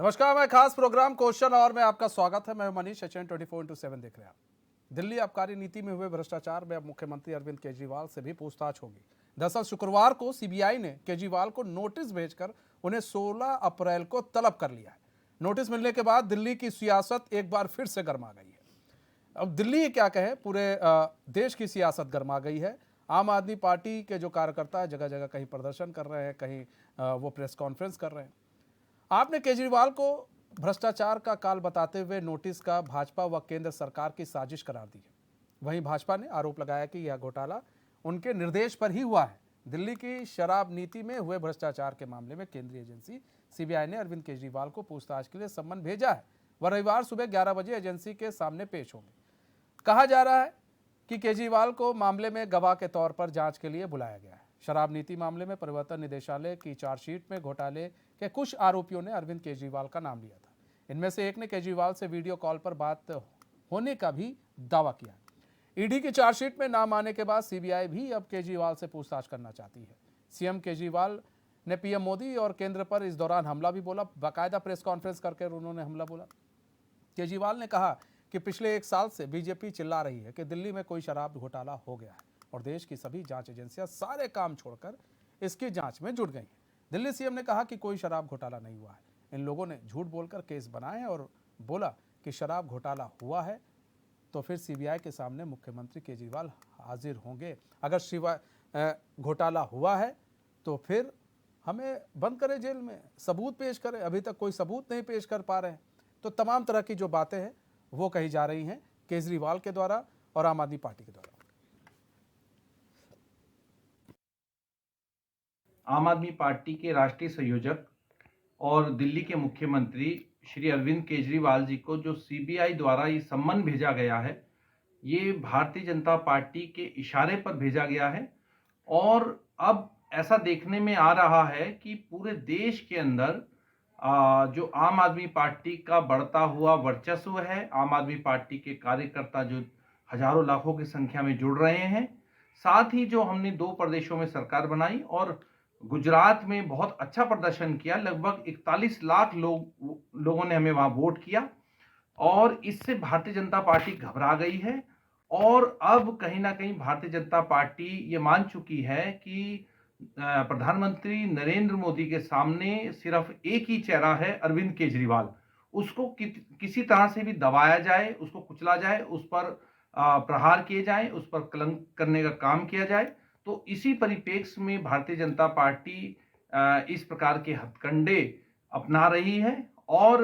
नमस्कार, मैं खास प्रोग्राम क्वेश्चन और में आपका स्वागत है। मैं मनीष एचएन 24/7 देख रहे हैं आप। दिल्ली आबकारी नीति में हुए भ्रष्टाचार में अब मुख्यमंत्री अरविंद केजरीवाल से भी पूछताछ होगी। दरअसल शुक्रवार को सीबीआई ने केजरीवाल को नोटिस भेजकर उन्हें 16 अप्रैल को तलब कर लिया है। नोटिस मिलने के बाद दिल्ली की सियासत एक बार फिर से गर्मा गई है। अब दिल्ली क्या कहे, पूरे देश की सियासत गर्मा गई है। आम आदमी पार्टी के जो कार्यकर्ता है जगह जगह कहीं प्रदर्शन कर रहे हैं, कहीं वो प्रेस कॉन्फ्रेंस कर रहे हैं। आपने केजरीवाल को भ्रष्टाचार का काल बताते हुए नोटिस का भाजपा व केंद्र सरकार की साजिश करार दी है। वहीं भाजपा ने आरोप लगाया कि यह घोटाला उनके निर्देश पर ही हुआ है। दिल्ली की शराब नीति में हुए भ्रष्टाचार के मामले में केंद्रीय एजेंसी सीबीआई ने अरविंद केजरीवाल को पूछताछ के लिए सम्मन भेजा है। वह रविवार सुबह 11 बजे एजेंसी के सामने पेश होंगे। कहा जा रहा है कि केजरीवाल को मामले में गवाह के तौर पर जांच के लिए बुलाया गया है। शराब नीति मामले में प्रवर्तन निदेशालय की चार्जशीट में घोटाले के कुछ आरोपियों ने अरविंद केजरीवाल का नाम लिया था। इनमें से एक ने केजरीवाल से वीडियो कॉल पर बात होने का भी दावा किया। ईडी की चार्जशीट में नाम आने के बाद सीबीआई भी अब केजरीवाल से पूछताछ करना चाहती है। सीएम केजरीवाल ने पीएम मोदी और केंद्र पर इस दौरान हमला भी बोला। बाकायदा प्रेस कॉन्फ्रेंस करके उन्होंने हमला बोला। केजरीवाल ने कहा कि पिछले 1 साल से बीजेपी चिल्ला रही है कि दिल्ली में कोई शराब घोटाला हो गया है और देश की सभी जांच एजेंसियां सारे काम छोड़कर इसकी जांच में जुट गई हैं। दिल्ली सीएम ने कहा कि कोई शराब घोटाला नहीं हुआ है। इन लोगों ने झूठ बोलकर केस बनाए हैं और बोला कि शराब घोटाला हुआ है तो फिर सीबीआई के सामने मुख्यमंत्री केजरीवाल हाजिर होंगे। अगर घोटाला हुआ है तो फिर हमें बंद करें जेल में, सबूत पेश करें। अभी तक कोई सबूत नहीं पेश कर पा रहे हैं। तो तमाम तरह की जो बातें हैं वो कही जा रही हैं केजरीवाल के द्वारा और आम आदमी पार्टी के द्वारा। आम आदमी पार्टी के राष्ट्रीय संयोजक और दिल्ली के मुख्यमंत्री श्री अरविंद केजरीवाल जी को जो सीबीआई द्वारा ये सम्मन भेजा गया है, ये भारतीय जनता पार्टी के इशारे पर भेजा गया है। और अब ऐसा देखने में आ रहा है कि पूरे देश के अंदर जो आम आदमी पार्टी का बढ़ता हुआ वर्चस्व है, आम आदमी पार्टी के कार्यकर्ता जो हजारों लाखों की संख्या में जुड़ रहे हैं, साथ ही जो हमने 2 प्रदेशों में सरकार बनाई और गुजरात में बहुत अच्छा प्रदर्शन किया, लगभग 41 लाख लोगों ने हमें वहां वोट किया और इससे भारतीय जनता पार्टी घबरा गई है। और अब कहीं ना कहीं भारतीय जनता पार्टी ये मान चुकी है कि प्रधानमंत्री नरेंद्र मोदी के सामने सिर्फ एक ही चेहरा है, अरविंद केजरीवाल। उसको किसी तरह से भी दबाया जाए, उसको कुचला जाए, उस पर प्रहार किए जाए, उस पर कलंक करने का काम किया जाए। तो इसी परिप्रेक्ष्य में भारतीय जनता पार्टी इस प्रकार के हथकंडे अपना रही है और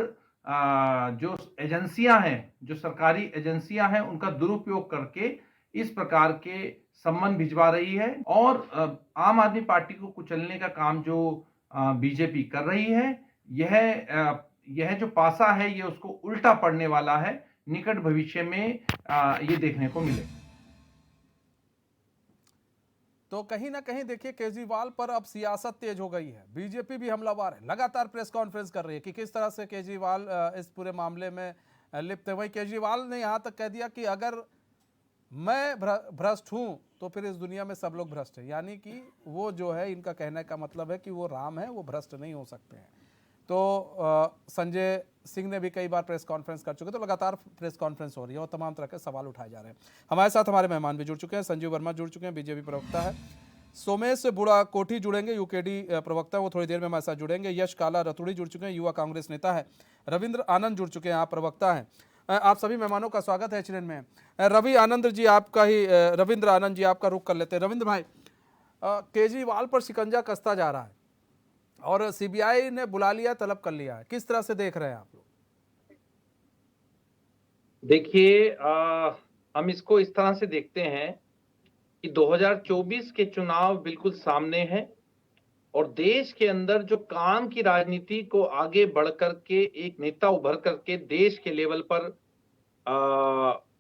जो एजेंसियां हैं, जो सरकारी एजेंसियां हैं, उनका दुरुपयोग करके इस प्रकार के सम्मन भिजवा रही है और आम आदमी पार्टी को कुचलने का काम जो बीजेपी कर रही है, यह जो पासा है ये उसको उल्टा पड़ने वाला है। निकट भविष्य में ये देखने को मिले। तो कहीं ना कहीं देखिए केजरीवाल पर अब सियासत तेज हो गई है। बीजेपी भी हमलावर है, लगातार प्रेस कॉन्फ्रेंस कर रही है कि किस तरह से केजरीवाल इस पूरे मामले में लिप्त है। वही केजरीवाल ने यहां तक कह दिया कि अगर मैं भ्रष्ट हूं तो फिर इस दुनिया में सब लोग भ्रष्ट हैं। यानी कि वो जो है, इनका कहने का मतलब है कि वो राम है, वो भ्रष्ट नहीं हो सकते हैं। तो संजय सिंह ने भी कई बार प्रेस कॉन्फ्रेंस कर चुके, तो लगातार प्रेस कॉन्फ्रेंस हो रही है और तमाम तरह के सवाल उठाए जा रहे हैं। हमारे साथ हमारे मेहमान भी जुड़ चुके हैं। संजीव वर्मा जुड़ चुके हैं, बीजेपी प्रवक्ता है। सोमेश बुढ़ा कोठी जुड़ेंगे, यूकेडी प्रवक्ता, वो थोड़ी देर में हमारे साथ जुड़ेंगे। यश काला रतुड़ी जुड़ चुके हैं, युवा कांग्रेस नेता है। रविंद्र आनंद जुड़ चुके हैं, आप प्रवक्ता हैं। आप सभी मेहमानों का स्वागत है एचएन में। रवि आनंद जी आपका ही, रविंद्र आनंद जी आपका रुख कर लेते हैं। रविंद्र भाई, केजरीवाल पर शिकंजा कसता जा रहा है और सीबीआई ने बुला लिया, तलब कर लिया है। किस तरह से देख रहे हैं आप लोग? देखिए, हम इसको इस तरह से देखते हैं कि 2024 के चुनाव बिल्कुल सामने हैं और देश के अंदर जो काम की राजनीति को आगे बढ़ करके एक नेता उभर करके देश के लेवल पर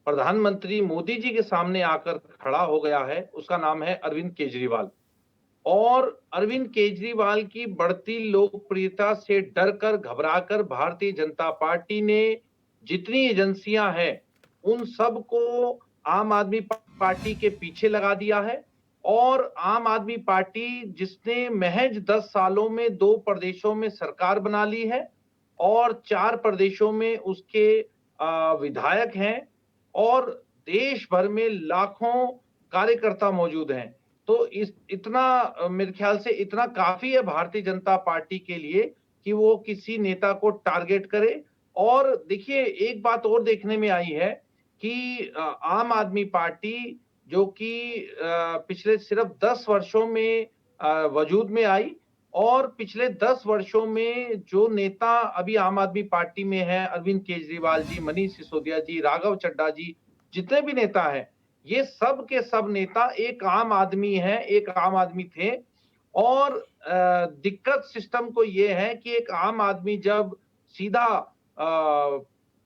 प्रधानमंत्री मोदी जी के सामने आकर खड़ा हो गया है, उसका नाम है अरविंद केजरीवाल। और अरविंद केजरीवाल की बढ़ती लोकप्रियता से डरकर, घबराकर भारतीय जनता पार्टी ने जितनी एजेंसियां हैं उन सबको आम आदमी पार्टी के पीछे लगा दिया है। और आम आदमी पार्टी जिसने महज 10 सालों में 2 प्रदेशों में सरकार बना ली है और 4 प्रदेशों में उसके विधायक हैं और देश भर में लाखों कार्यकर्ता मौजूद हैं। तो इस इतना मेरे ख्याल से इतना काफ़ी है भारतीय जनता पार्टी के लिए कि वो किसी नेता को टारगेट करे। और देखिए एक बात और देखने में आई है कि आम आदमी पार्टी जो कि पिछले सिर्फ 10 वर्षों में वजूद में आई और पिछले 10 वर्षों में जो नेता अभी आम आदमी पार्टी में हैं, अरविंद केजरीवाल जी, मनीष सिसोदिया जी, राघव चड्ढा जी, जितने भी नेता हैं, ये सब के सब नेता एक आम आदमी हैं, एक आम आदमी थे। और दिक्कत सिस्टम को ये है कि एक आम आदमी जब सीधा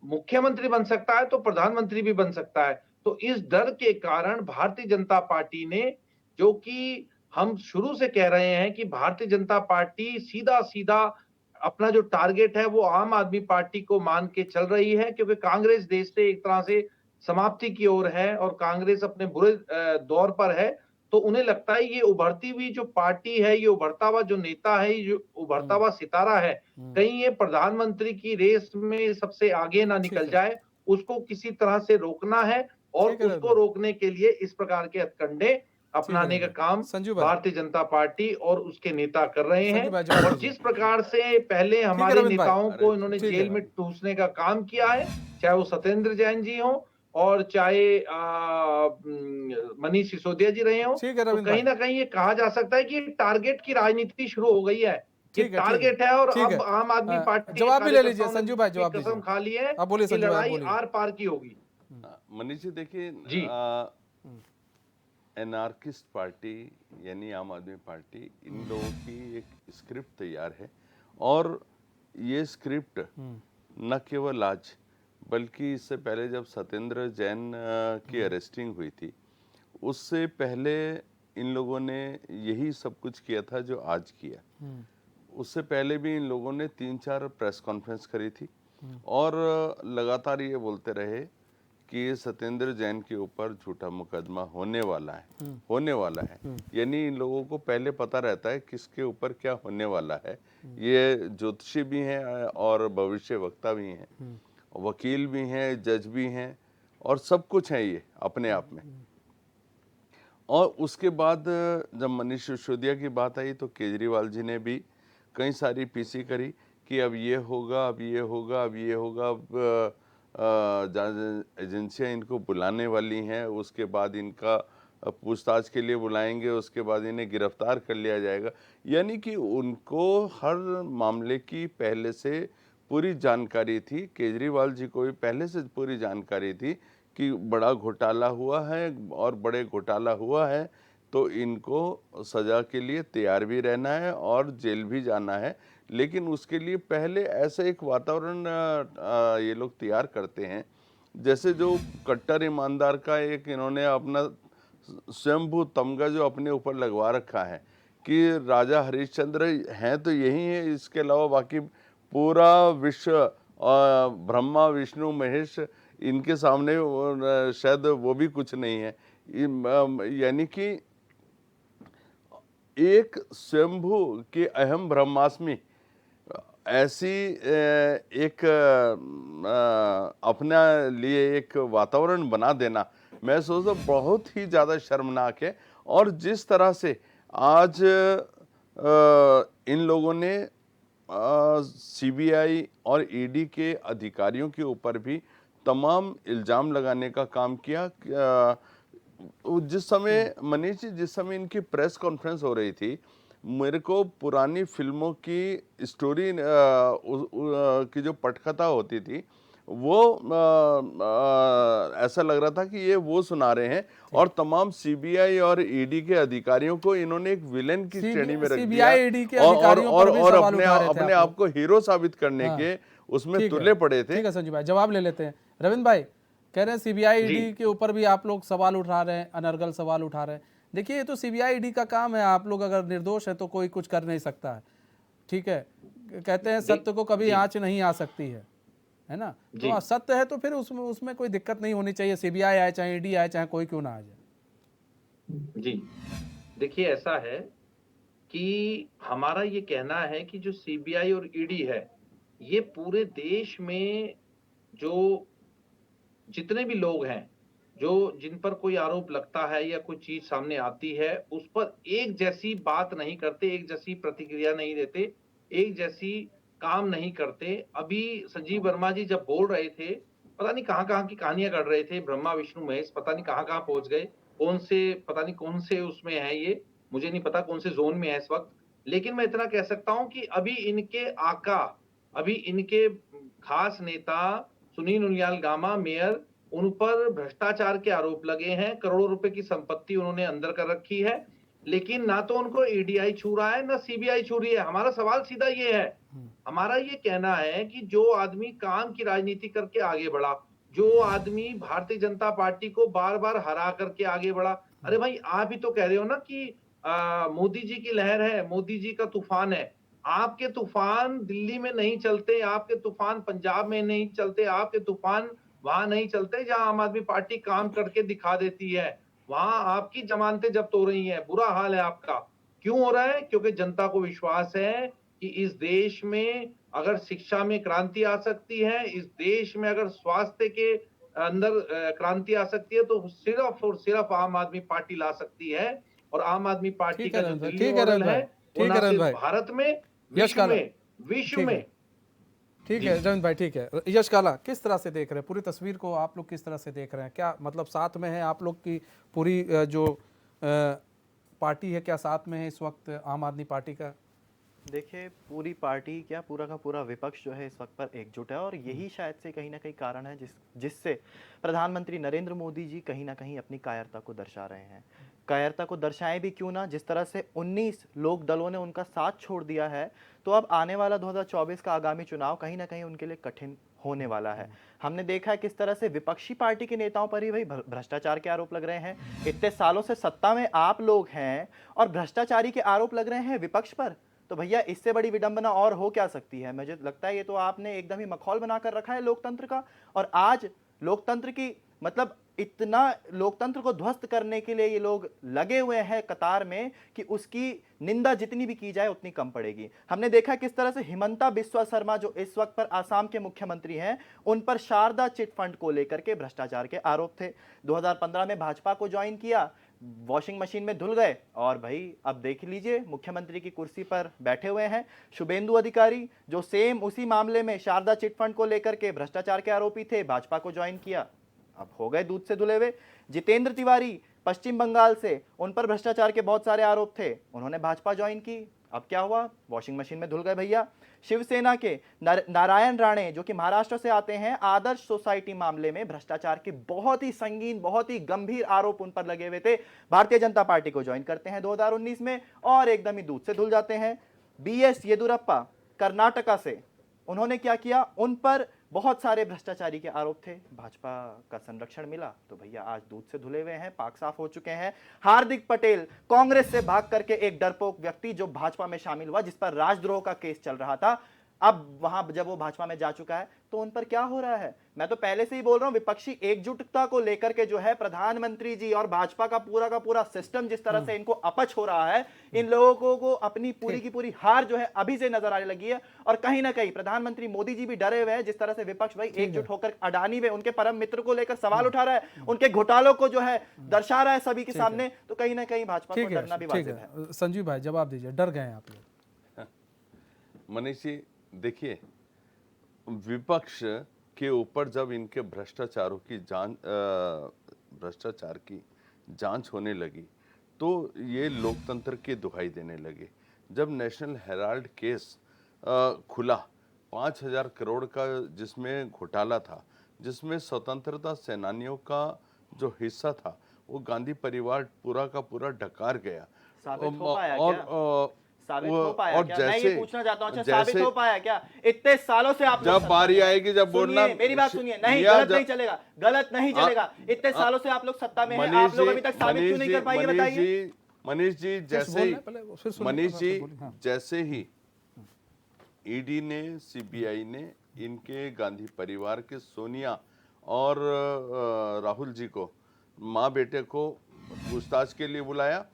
मुख्यमंत्री बन सकता है, तो प्रधानमंत्री भी बन सकता है। तो इस डर के कारण भारतीय जनता पार्टी ने, जो कि हम शुरू से कह रहे हैं कि भारतीय जनता पार्टी सीधा-सीधा अपना जो टारगेट है वो आम आदमी पार्टी को मान के चल रही है, क्योंकि कांग्रेस देश से एक तरह से समाप्ति की ओर है और कांग्रेस अपने बुरे दौर पर है। तो उन्हें लगता है ये उभरती हुई जो पार्टी है, ये उभरता हुआ जो नेता है, ये जो उभरता हम्म, हुआ सितारा है, हम्म, कहीं ये प्रधानमंत्री की रेस में सबसे आगे ना ठीक निकल है, जाए, उसको किसी तरह से रोकना है और ठीक है रविंद्र उसको भाई, रोकने के लिए इस प्रकार के हथकंडे ठीक है अपनाने का रविंद्र काम भाई, संजू भाई, भारतीय जनता पार्टी और उसके नेता कर रहे हैं। संजू भाई जवाब और दीजिए। जिस प्रकार से पहले ठीक है हमारे रविंद्र भाई, नेताओं अरे को इन्होंने ठीक है जेल भाई, में ठूसने का काम किया है, चाहे वो सत्येंद्र जैन जी हों और चाहे मनीष सिसोदिया जी रहे हों, ठीक है तो रविंद्र कहीं भाई, न कहीं ये कहा जा सकता है कि टारगेट की राजनीति शुरू हो गई है। ये ठीक है, टारगेट है और ठीक है। अब आम आदमी पार्टी के जवाब भी ले लीजिए कार्यकर्ताओं ने संजू भाई, ये जवाब कसम दीजिए। खा ली है आप बोलिए कि संजू भाई, आप लड़ाई बोलिए। आर-पार की होगी। मनीष जी देखिए, जी, एनार्किस्ट पार्टी यानी आम आदमी पार्टी, इन लोगों की एक स्क्रिप्ट तैयार है और ये स्क्रिप्ट न केवल आज बल्कि इससे पहले जब सत्येंद्र जैन की अरेस्टिंग हुई थी, उससे पहले इन लोगों ने यही सब कुछ किया था जो आज किया। उससे पहले भी इन लोगों ने 3-4 प्रेस कॉन्फ्रेंस करी थी और लगातार ये बोलते रहे कि सत्येंद्र जैन के ऊपर झूठा मुकदमा होने वाला है, होने वाला है। यानी इन लोगों को पहले पता रहता है किसके ऊपर क्या होने वाला है। ये ज्योतिषी भी हैं और भविष्य वक्ता भी हैं, वकील भी हैं, जज भी हैं और सब कुछ है ये अपने आप में। और उसके बाद जब मनीष सिसोदिया की बात आई तो केजरीवाल जी ने भी कई सारी पीसी करी कि अब ये होगा, अब ये होगा, अब ये होगा, अब एजेंसियां इनको बुलाने वाली हैं, उसके बाद इनका पूछताछ के लिए बुलाएंगे, उसके बाद इन्हें गिरफ्तार कर लिया जाएगा। यानी कि उनको हर मामले की पहले से पूरी जानकारी थी। केजरीवाल जी को भी पहले से पूरी जानकारी थी कि बड़ा घोटाला हुआ है और बड़े घोटाला हुआ है तो इनको सज़ा के लिए तैयार भी रहना है और जेल भी जाना है। लेकिन उसके लिए पहले ऐसे एक वातावरण ये लोग तैयार करते हैं जैसे जो कट्टर ईमानदार का एक इन्होंने अपना स्वयंभू तमगा जो अपने ऊपर लगवा रखा है कि राजा हरिश्चंद्र हैं तो यही है, इसके अलावा बाकी पूरा विश्व ब्रह्मा विष्णु महेश इनके सामने शायद वो भी कुछ नहीं है। यानी कि एक स्वयंभू की अहम ब्रह्मास्मि ऐसी एक अपने लिए एक वातावरण बना देना मैं सोचता बहुत ही ज़्यादा शर्मनाक है। और जिस तरह से आज इन लोगों ने सीबीआई और ईडी के अधिकारियों के ऊपर भी तमाम इल्ज़ाम लगाने का काम किया। जिस समय मनीष जी, जिस समय इनकी प्रेस कॉन्फ्रेंस हो रही थी, मेरे को पुरानी फिल्मों की स्टोरी की जो पटकथा होती थी वो ऐसा लग रहा था कि ये वो सुना रहे हैं और तमाम सीबीआई और ईडी के अधिकारियों को इन्होंने एक विलेन की श्रेणी में रख दिया सीबीआई ईडी के अधिकारियों पर भी और सवाल उठा रहे थे अपने आप को हीरो साबित करने के उसमें ठीक तुले है, पड़े थे। ठीक है संजू भाई, जवाब ले लेते हैं। रविंद्र भाई कह रहे हैं सीबीआई ईडी के ऊपर भी आप लोग सवाल उठा रहे हैं, अनर्गल सवाल उठा रहे हैं। देखिए ये तो सीबीआई ईडी का काम है, आप लोग अगर निर्दोष है तो कोई कुछ कर नहीं सकता है, ठीक है। कहते हैं सत्य को कभी आंच नहीं आ सकती है ना। तो सत्य है तो फिर उसमें कोई दिक्कत नहीं होनी चाहिए, सीबीआई आए चाहे ईडी आए चाहे कोई क्यों ना आ जाए। जी। देखिए ऐसा है कि हमारा ये कहना है कि जो सीबीआई और ईडी है, ये पूरे देश में जो जितने भी लोग हैं, जो जिन पर कोई आरोप लगता है या कोई चीज़ सामने आती है, उस पर एक जैसी बात नहीं करते, एक जैसी प्रतिक्रिया नहीं देते, एक जैसी काम नहीं करते। अभी संजीव वर्मा जी जब बोल रहे थे, पता नहीं कहाँ-कहाँ की कहानियाँ गढ़ रहे थे, ब्रह्मा, विष्णु, महेश, पता नहीं कहाँ-कहाँ पहुँच गए। पता नहीं कौन से उसमें है ये, मुझे नहीं पता कौन से ज़ोन में है इस वक़्त। लेकिन मैं इतना कह सकता हूँ कि अभी इनके खास नेता सुनील उनियाल गामा मेयर, उन पर भ्रष्टाचार के आरोप लगे हैं, करोड़ों रुपए की संपत्ति उन्होंने अंदर कर रखी है, लेकिन ना तो उनको ईडीआई छू रहा है, ना सीबीआई छू रही है। हमारा सवाल सीधा ये है, हमारा ये कहना है कि जो आदमी काम की राजनीति करके आगे बढ़ा, जो आदमी भारतीय जनता पार्टी को बार-बार हरा करके आगे बढ़ा, अरे भाई आप ही तो कह रहे हो ना कि मोदी जी की लहर है, मोदी जी का तूफान है। आपके तूफान दिल्ली में नहीं चलते, आपके तूफान पंजाब में नहीं चलते, आपके तूफान वहां नहीं चलते जहां आम आदमी पार्टी काम करके दिखा देती है। वहां आपकी जमानतें जब्त हो रही हैं, बुरा हाल है आपका। क्यों हो रहा है? क्योंकि जनता को विश्वास है कि इस देश में अगर शिक्षा में क्रांति आ सकती है, इस देश में अगर स्वास्थ्य के अंदर क्रांति आ सकती है, तो सिर्फ और सिर्फ आम आदमी पार्टी ला सकती है। और आम आदमी पार्टी ठीक का है जो रविंद्र भाई, दिल्ली ठीक है मॉडल रविंद्र है, भाई, वो ठीक ना है रविंद्र सिर्फ भाई। भारत में, यश विश्व काला, में, विश्व ठीक है, में। ठीक जी। है रविंद्र भाई, ठीक है। यश काला, किस तरह से देख रहे हैं पूरी तस्वीर को? आप लोग किस तरह से देख रहे हैं? क्या मतलब साथ में है आप लोग की पूरी जो पार्टी है, क्या साथ में है इस वक्त आम आदमी पार्टी का? देखिए, पूरी पार्टी क्या पूरा का पूरा विपक्ष जो है इस वक्त पर एकजुट है और यही शायद से कहीं ना कहीं कारण है जिससे प्रधानमंत्री नरेंद्र मोदी जी कहीं ना कहीं अपनी कायरता को दर्शा रहे हैं। कायरता को दर्शाएं भी क्यों ना, जिस तरह से 19 लोक दलों ने उनका साथ छोड़ दिया है, तो अब आने वाला 2024 का आगामी चुनाव कहीं ना कहीं उनके लिए कठिन होने वाला है। हमने देखा है किस तरह से विपक्षी पार्टी के नेताओं पर ही भाई भ्रष्टाचार के आरोप लग रहे हैं। इतने सालों से सत्ता में आप लोग हैं और भ्रष्टाचारी के आरोप लग रहे हैं विपक्ष पर, तो भैया इससे बड़ी विडंबना और हो क्या सकती है? मुझे लगता है ये तो आपने एकदम ही मखौल बनाकर रखा है लोकतंत्र का। और आज लोकतंत्र की मतलब इतना लोकतंत्र को ध्वस्त करने के लिए ये लोग लगे हुए हैं कतार में कि उसकी निंदा जितनी भी की जाए उतनी कम पड़ेगी। हमने देखा किस तरह से हिमंता बिस्वा शर्मा जो इस वक्त पर आसाम के मुख्यमंत्री हैं, उन पर शारदा चिट फंड को लेकर के भ्रष्टाचार के आरोप थे। 2015 में भाजपा को ज्वाइन किया, वॉशिंग मशीन में धुल गए और भाई अब देख लीजिए मुख्यमंत्री की कुर्सी पर बैठे हुए हैं शुभेंदु अधिकारी, जो सेम उसी मामले में शारदा चिट फंड को लेकर के भ्रष्टाचार के आरोपी थे, भाजपा को ज्वाइन किया, अब हो गए दूध से धुले हुए। जितेंद्र तिवारी पश्चिम बंगाल से, उन पर भ्रष्टाचार के बहुत सारे आरोप थे, उन्होंने भाजपा ज्वाइन की, अब क्या हुआ? वॉशिंग मशीन में धुल गए भैया। शिवसेना के नारायण राणे जो कि महाराष्ट्र से आते हैं, आदर्श सोसाइटी मामले में भ्रष्टाचार के बहुत ही संगीन, बहुत ही गंभीर आरोप उन पर लगे हुए थे, भारतीय जनता पार्टी को ज्वाइन करते हैं 2019 में और एकदम ही दूध से धुल जाते हैं। बीएस येदुरप्पा कर्नाटका से, उन्होंने क्या किया? उन पर बहुत सारे भ्रष्टाचारी के आरोप थे, भाजपा का संरक्षण मिला, तो भैया आज दूध से धुले हुए हैं, पाक साफ हो चुके हैं। हार्दिक पटेल कांग्रेस से भाग करके एक डरपोक व्यक्ति जो भाजपा में शामिल हुआ, जिस पर राजद्रोह का केस चल रहा था, अब वहां जब वो भाजपा में जा चुका है तो उन पर क्या हो रहा है? मैं तो पहले से ही बोल रहा हूं, विपक्षी एकजुटता को लेकर के जो है प्रधानमंत्री जी और भाजपा का पूरा सिस्टम जिस तरह से इनको अपच हो रहा है, इन लोगों को अपनी पूरी की पूरी हार जो है अभी से नजर आने लगी है। और कहीं ना कहीं प्रधानमंत्री मोदी जी भी डरे हुए हैं, जिस तरह से विपक्ष भाई एकजुट होकर अडानी व उनके परम मित्र को लेकर सवाल उठा रहा है, उनके घोटालों को जो है दर्शा रहा है सभी के सामने, तो कहीं ना कहीं भाजपा को डरना भी वाजिब है। संजीव भाई जवाब दीजिए, डर गए हैं आप लोग? मनीष जी देखिए, विपक्ष के ऊपर जब इनके भ्रष्टाचार की जांच होने लगी तो ये लोकतंत्र की दुहाई देने लगे। जब नेशनल हेराल्ड केस खुला 5,000 करोड़ का, जिसमें घोटाला था, जिसमें स्वतंत्रता सेनानियों का जो हिस्सा था वो गांधी परिवार पूरा का पूरा डकार गया। साबित हो पाया और क्या? साबित हो पाया और क्या? जैसे मैं ये पूछना चाहता हूं, अच्छा साबित हो पाया क्या? इतने सालों से आप लोग जब बारी आएगी, जब बोलना, मेरी बात सुनिए, नहीं गलत नहीं चलेगा, गलत नहीं चलेगा। इतने सालों से आप लोग सत्ता में हैं, आप लोग अभी तक साबित क्यों नहीं कर पाए, बताइए। मनीष जी जैसे ही ईडी ने, सीबीआई ने इनके गांधी परिवार के सोनिया और राहुल जी को, माँ बेटे को पूछताछ के लिए बुलाया,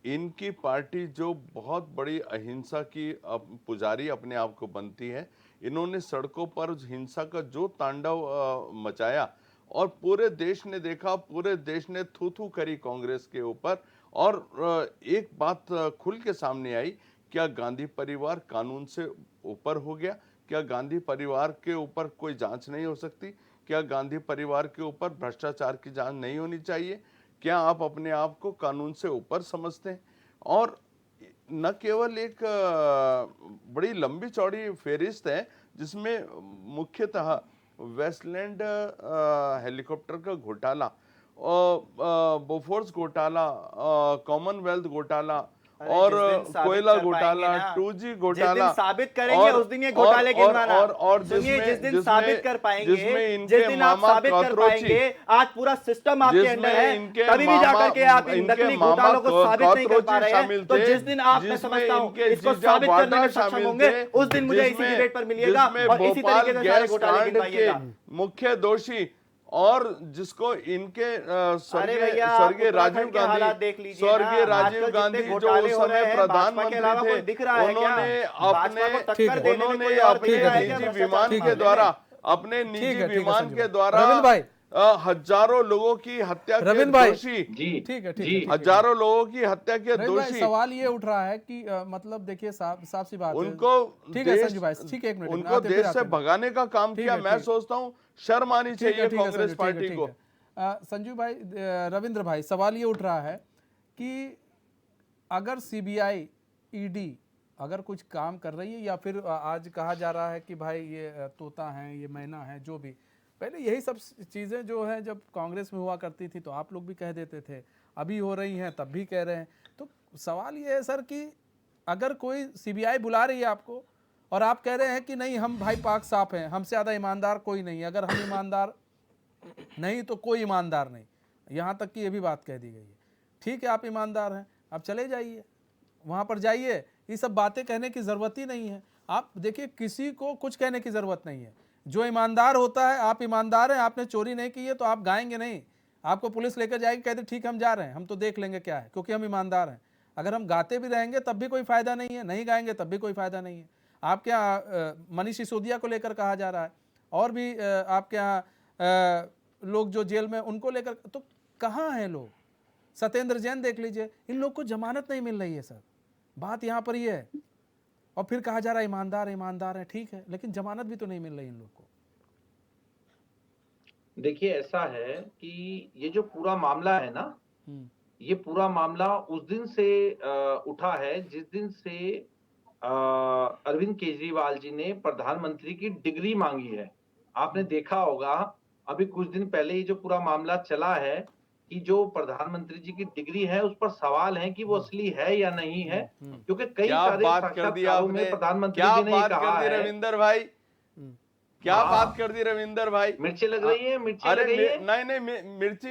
इनकी पार्टी जो बहुत बड़ी अहिंसा की पुजारी अपने आप को बनती है, इन्होंने सड़कों पर उस हिंसा का जो तांडव मचाया और पूरे देश ने देखा, पूरे देश ने थू थू करी कांग्रेस के ऊपर। और एक बात खुल के सामने आई, क्या गांधी परिवार कानून से ऊपर हो गया? क्या गांधी परिवार के ऊपर कोई जांच नहीं हो सकती? क्या गांधी परिवार के ऊपर भ्रष्टाचार की जांच नहीं होनी चाहिए? क्या आप अपने आप को कानून से ऊपर समझते हैं? और न केवल एक बड़ी लंबी चौड़ी फेरिस्त है जिसमें मुख्यतः वेस्टलैंड हेलीकॉप्टर का घोटाला, बोफोर्स घोटाला, कॉमनवेल्थ घोटाला और कोयला घोटाला, 2G घोटाला, जिस दिन साबित करेंगे उस दिन ये घोटाले गिनवाना। और सुनिए, जिस दिन साबित कर पाएंगे, जिसमें जिस दिन आप साबित कर पाएंगे, आज पूरा सिस्टम आपके अंडर है, तभी भी जाकर के आप इन नकली घोटालों को साबित नहीं कर पा रहे हैं। तो जिस दिन आप, मैं समझता हूँ, इसको साबित करने में सक्षम होंगे, उस दिन मुझे इसी डिबेट पर मिलिएगा और इसी तरीके से सारे घोटाले गिनवाइएगा। मुख्य दोषी और जिसको इनके स्वर्गीय राजीव गांधी, स्वर्गीय राजीव गांधी जो उस समय प्रधानमंत्री थे, उन्होंने अपने निजी विमान के द्वारा, अपने निजी विमान के द्वारा हजारों लोगों की हत्या के दोषी, ठीक है, हजारों लोगों की हत्या के दोषी। सवाल ये उठ रहा है कि मतलब देखिए साफ सी बात है, उनको ठीक है संजू भाई, ठीक है, एक मिनट, उनको देश से भगाने का काम किया। मैं सोचता हूँ शर्म आनी चाहिए कांग्रेस पार्टी को। संजू भाई, रविंद्र भाई, सवाल ये उठ रहा है कि अगर सीबीआई, ईडी अगर कुछ काम कर रही है, या फिर आज कहा जा रहा है कि भाई ये तोता है, ये मैना है, जो भी, पहले यही सब चीज़ें जो है जब कांग्रेस में हुआ करती थी तो आप लोग भी कह देते थे, अभी हो रही हैं तब भी कह रहे हैं। तो सवाल ये है सर कि अगर कोई सीबीआई बुला रही है आपको और आप कह रहे हैं कि नहीं हम भाई पाक साफ हैं, हमसे ज़्यादा ईमानदार कोई नहीं, अगर हम ईमानदार नहीं तो कोई ईमानदार नहीं, यहाँ तक कि ये भी बात कह दी गई है। ठीक है, आप ईमानदार हैं, आप चले जाइए, वहाँ पर जाइए, ये सब बातें कहने की ज़रूरत ही नहीं है। आप देखिए, किसी को कुछ कहने की ज़रूरत नहीं है। जो ईमानदार होता है, आप ईमानदार हैं, आपने चोरी नहीं की है तो आप गाएंगे नहीं, आपको पुलिस लेकर जाएगी, कहते ठीक हम जा रहे हैं, हम तो देख लेंगे क्या है, क्योंकि हम ईमानदार हैं। अगर हम गाते भी रहेंगे तब भी कोई फ़ायदा नहीं है, नहीं गाएंगे तब भी कोई फ़ायदा नहीं है। आपके यहाँ मनीष सिसोदिया को लेकर कहा जा रहा है, और भी आपके यहाँ लोग जो जेल में, उनको लेकर, तो कहाँ हैं लोग? सत्येंद्र जैन देख लीजिए, इन लोग को जमानत नहीं मिल रही है सर, बात यहाँ पर ये है। और फिर कहा जा रहा है ईमानदार है, ईमानदार है, ठीक है, लेकिन जमानत भी तो नहीं मिल रही इन लोग को। देखिए, ऐसा है कि ये जो पूरा मामला है ना, ये पूरा मामला उस दिन से उठा है जिस दिन से अरविंद केजरीवाल जी ने प्रधानमंत्री की डिग्री मांगी है। आपने देखा होगा, अभी कुछ दिन पहले ये जो पूरा मामला चला है कि जो प्रधानमंत्री जी की डिग्री है उस पर सवाल है कि वो असली है या नहीं है, क्योंकि कई सारे साक्षात्कारों में प्रधानमंत्री जी ने कहा है। रविंद्र भाई, क्या बात कर दी रविंदर भाई? मिर्ची लग रही है, मिर्ची अरे लग रही है? नहीं, मिर्ची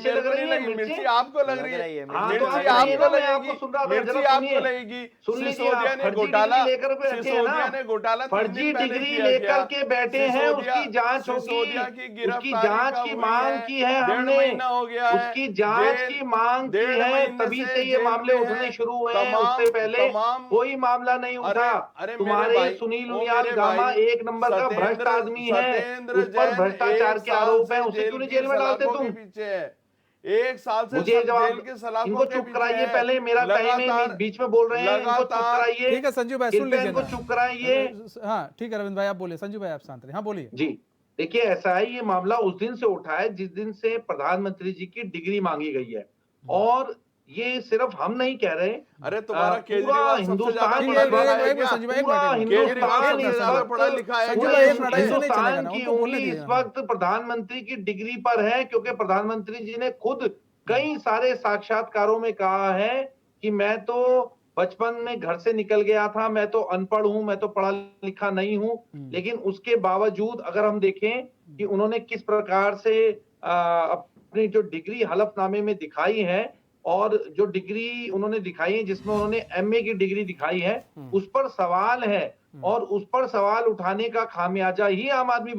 लग रही है, मिर्ची आपको लग रही है, हाँ, तो मिर्ची आप आपको मैं आपको सुन रहा था, मिर्ची जरा आपको सुनिए। लगेगी। सुन लीजिए, सिसोदिया ने फर्जी घोटाला, डिग्री लेकर बैठे हैं सिसोदिया ना, ने घोटाला फर्जी डिग्री लेकर के बैठे हैं, उसकी जांच होगी, उसकी जांच की मांग की है हमने, उसकी जांच की मांग की है, तभी से ये मामले उठने शुरू हुए हैं। उससे पहले कोई मामला नहीं उठा। तुम्हारे सुनील उनियाल गामा एक नंबर का भ्रष्ट आदमी है, उस पर भ्रष्टाचार के आरोप है, उसे क्यों नहीं जेल में डालते तुम? पीछे एक साल से मुझे जवाब, इनको चुप कराइए पहले, मेरा टाइम बीच में बोल रहे हैं, इनको चुप कराइए। ठीक है संजू भाई, सुन लीजिए, इनको चुप कराइए। हाँ ठीक है रविंद्र भाई, आप बोलिए, संजू भाई आप शांत रहिए, हाँ बोलिए। जी देखिए, ऐसा है, ये मामला उस दिन से उठा है जिस दिन से प्रधानमंत्री जी की डिग्री मांगी गई है, और ये सिर्फ हम नहीं कह रहे, अरे तुम्हारा पूरा हिंदुस्तान की उंगली इस वक्त प्रधानमंत्री की डिग्री पर है, क्योंकि प्रधानमंत्री जी ने खुद कई सारे साक्षात्कारों में कहा है कि मैं तो बचपन में घर से निकल गया था, मैं तो अनपढ़ हूं, मैं तो पढ़ा लिखा नहीं हूं, लेकिन उसके बावजूद अगर हम देखें कि उन्होंने किस प्रकार से अपनी जो डिग्री हलफनामे में दिखाई है, और जो डिग्री उन्होंने दिखाई है जिसमें उन्होंने एमए की डिग्री दिखाई है, उस पर सवाल है। और उस पर सवाल उठाने का खामियाजा ही आम आदमी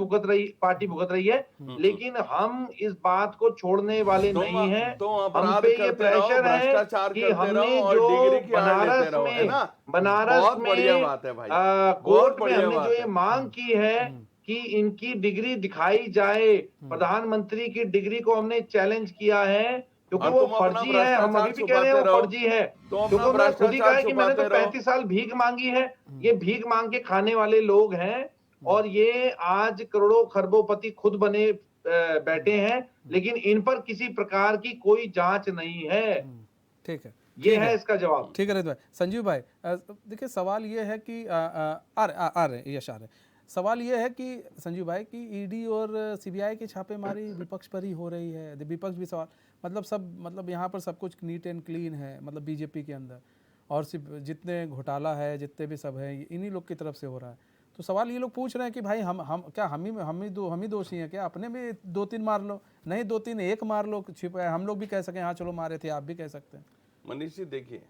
पार्टी भुगत रही है। लेकिन हम इस बात को छोड़ने वाले नहीं हैं। तुम हम अपराध पे ये करते रहो, प्रेशर है भ्रष्टाचार कि करते रहो हमने और जो डिग्री की आड़ लेते बनारस रहो, है में ना? बनारस बहुत बढ़िया में बात है भाई, बहुत कोर्ट में बढ़िया हमने बात जो ये है। मांग की है कि इनकी डिग्री दिखाई जाए, प्रधानमंत्री की डिग्री को हमने चैलेंज किया है, क्योंकि और वो तुम अपना फर्जी है। हम अभी भ्रष्टाचार भी कह रहे हैं छुपाते वो रहो, फर्जी है, तुम अपना क्योंकि उन्होंने खुद ही कहा भ्रष्टाचार है कि मैंने तो छुपाते रहो। 35 साल भीख मांगी है। ये भीख मांग के खाने वाले लोग हैं और ये आज करोड़ों खरबोपति खुद बने बैठे हैं, लेकिन इन पर किसी प्रकार की कोई जांच नहीं है। ठीक है, ये है इसका जवाब। ठीक है रंजीत भाई। संजीव भाई, देखिए सवाल ये है कि आ रहे यश आ रहे सवाल ये है कि संजीव भाई की ईडी और सीबीआई की छापेमारी विपक्ष पर ही हो रही है। विपक्ष भी सवाल मतलब यहाँ पर सब कुछ नीट एंड क्लीन है, मतलब बीजेपी के अंदर, और सिर्फ जितने घोटाला है जितने भी सब है इन्हीं लोग की तरफ से हो रहा है। तो सवाल ये लोग पूछ रहे हैं कि भाई हम ही दोषी हैं क्या? अपने भी 2-3 मार लो, नहीं 2-3 एक मार लो, छिपाए हम लोग भी कह सकें हाँ चलो मारे थे, आप भी कह सकते हैं। मनीष जी देखिए,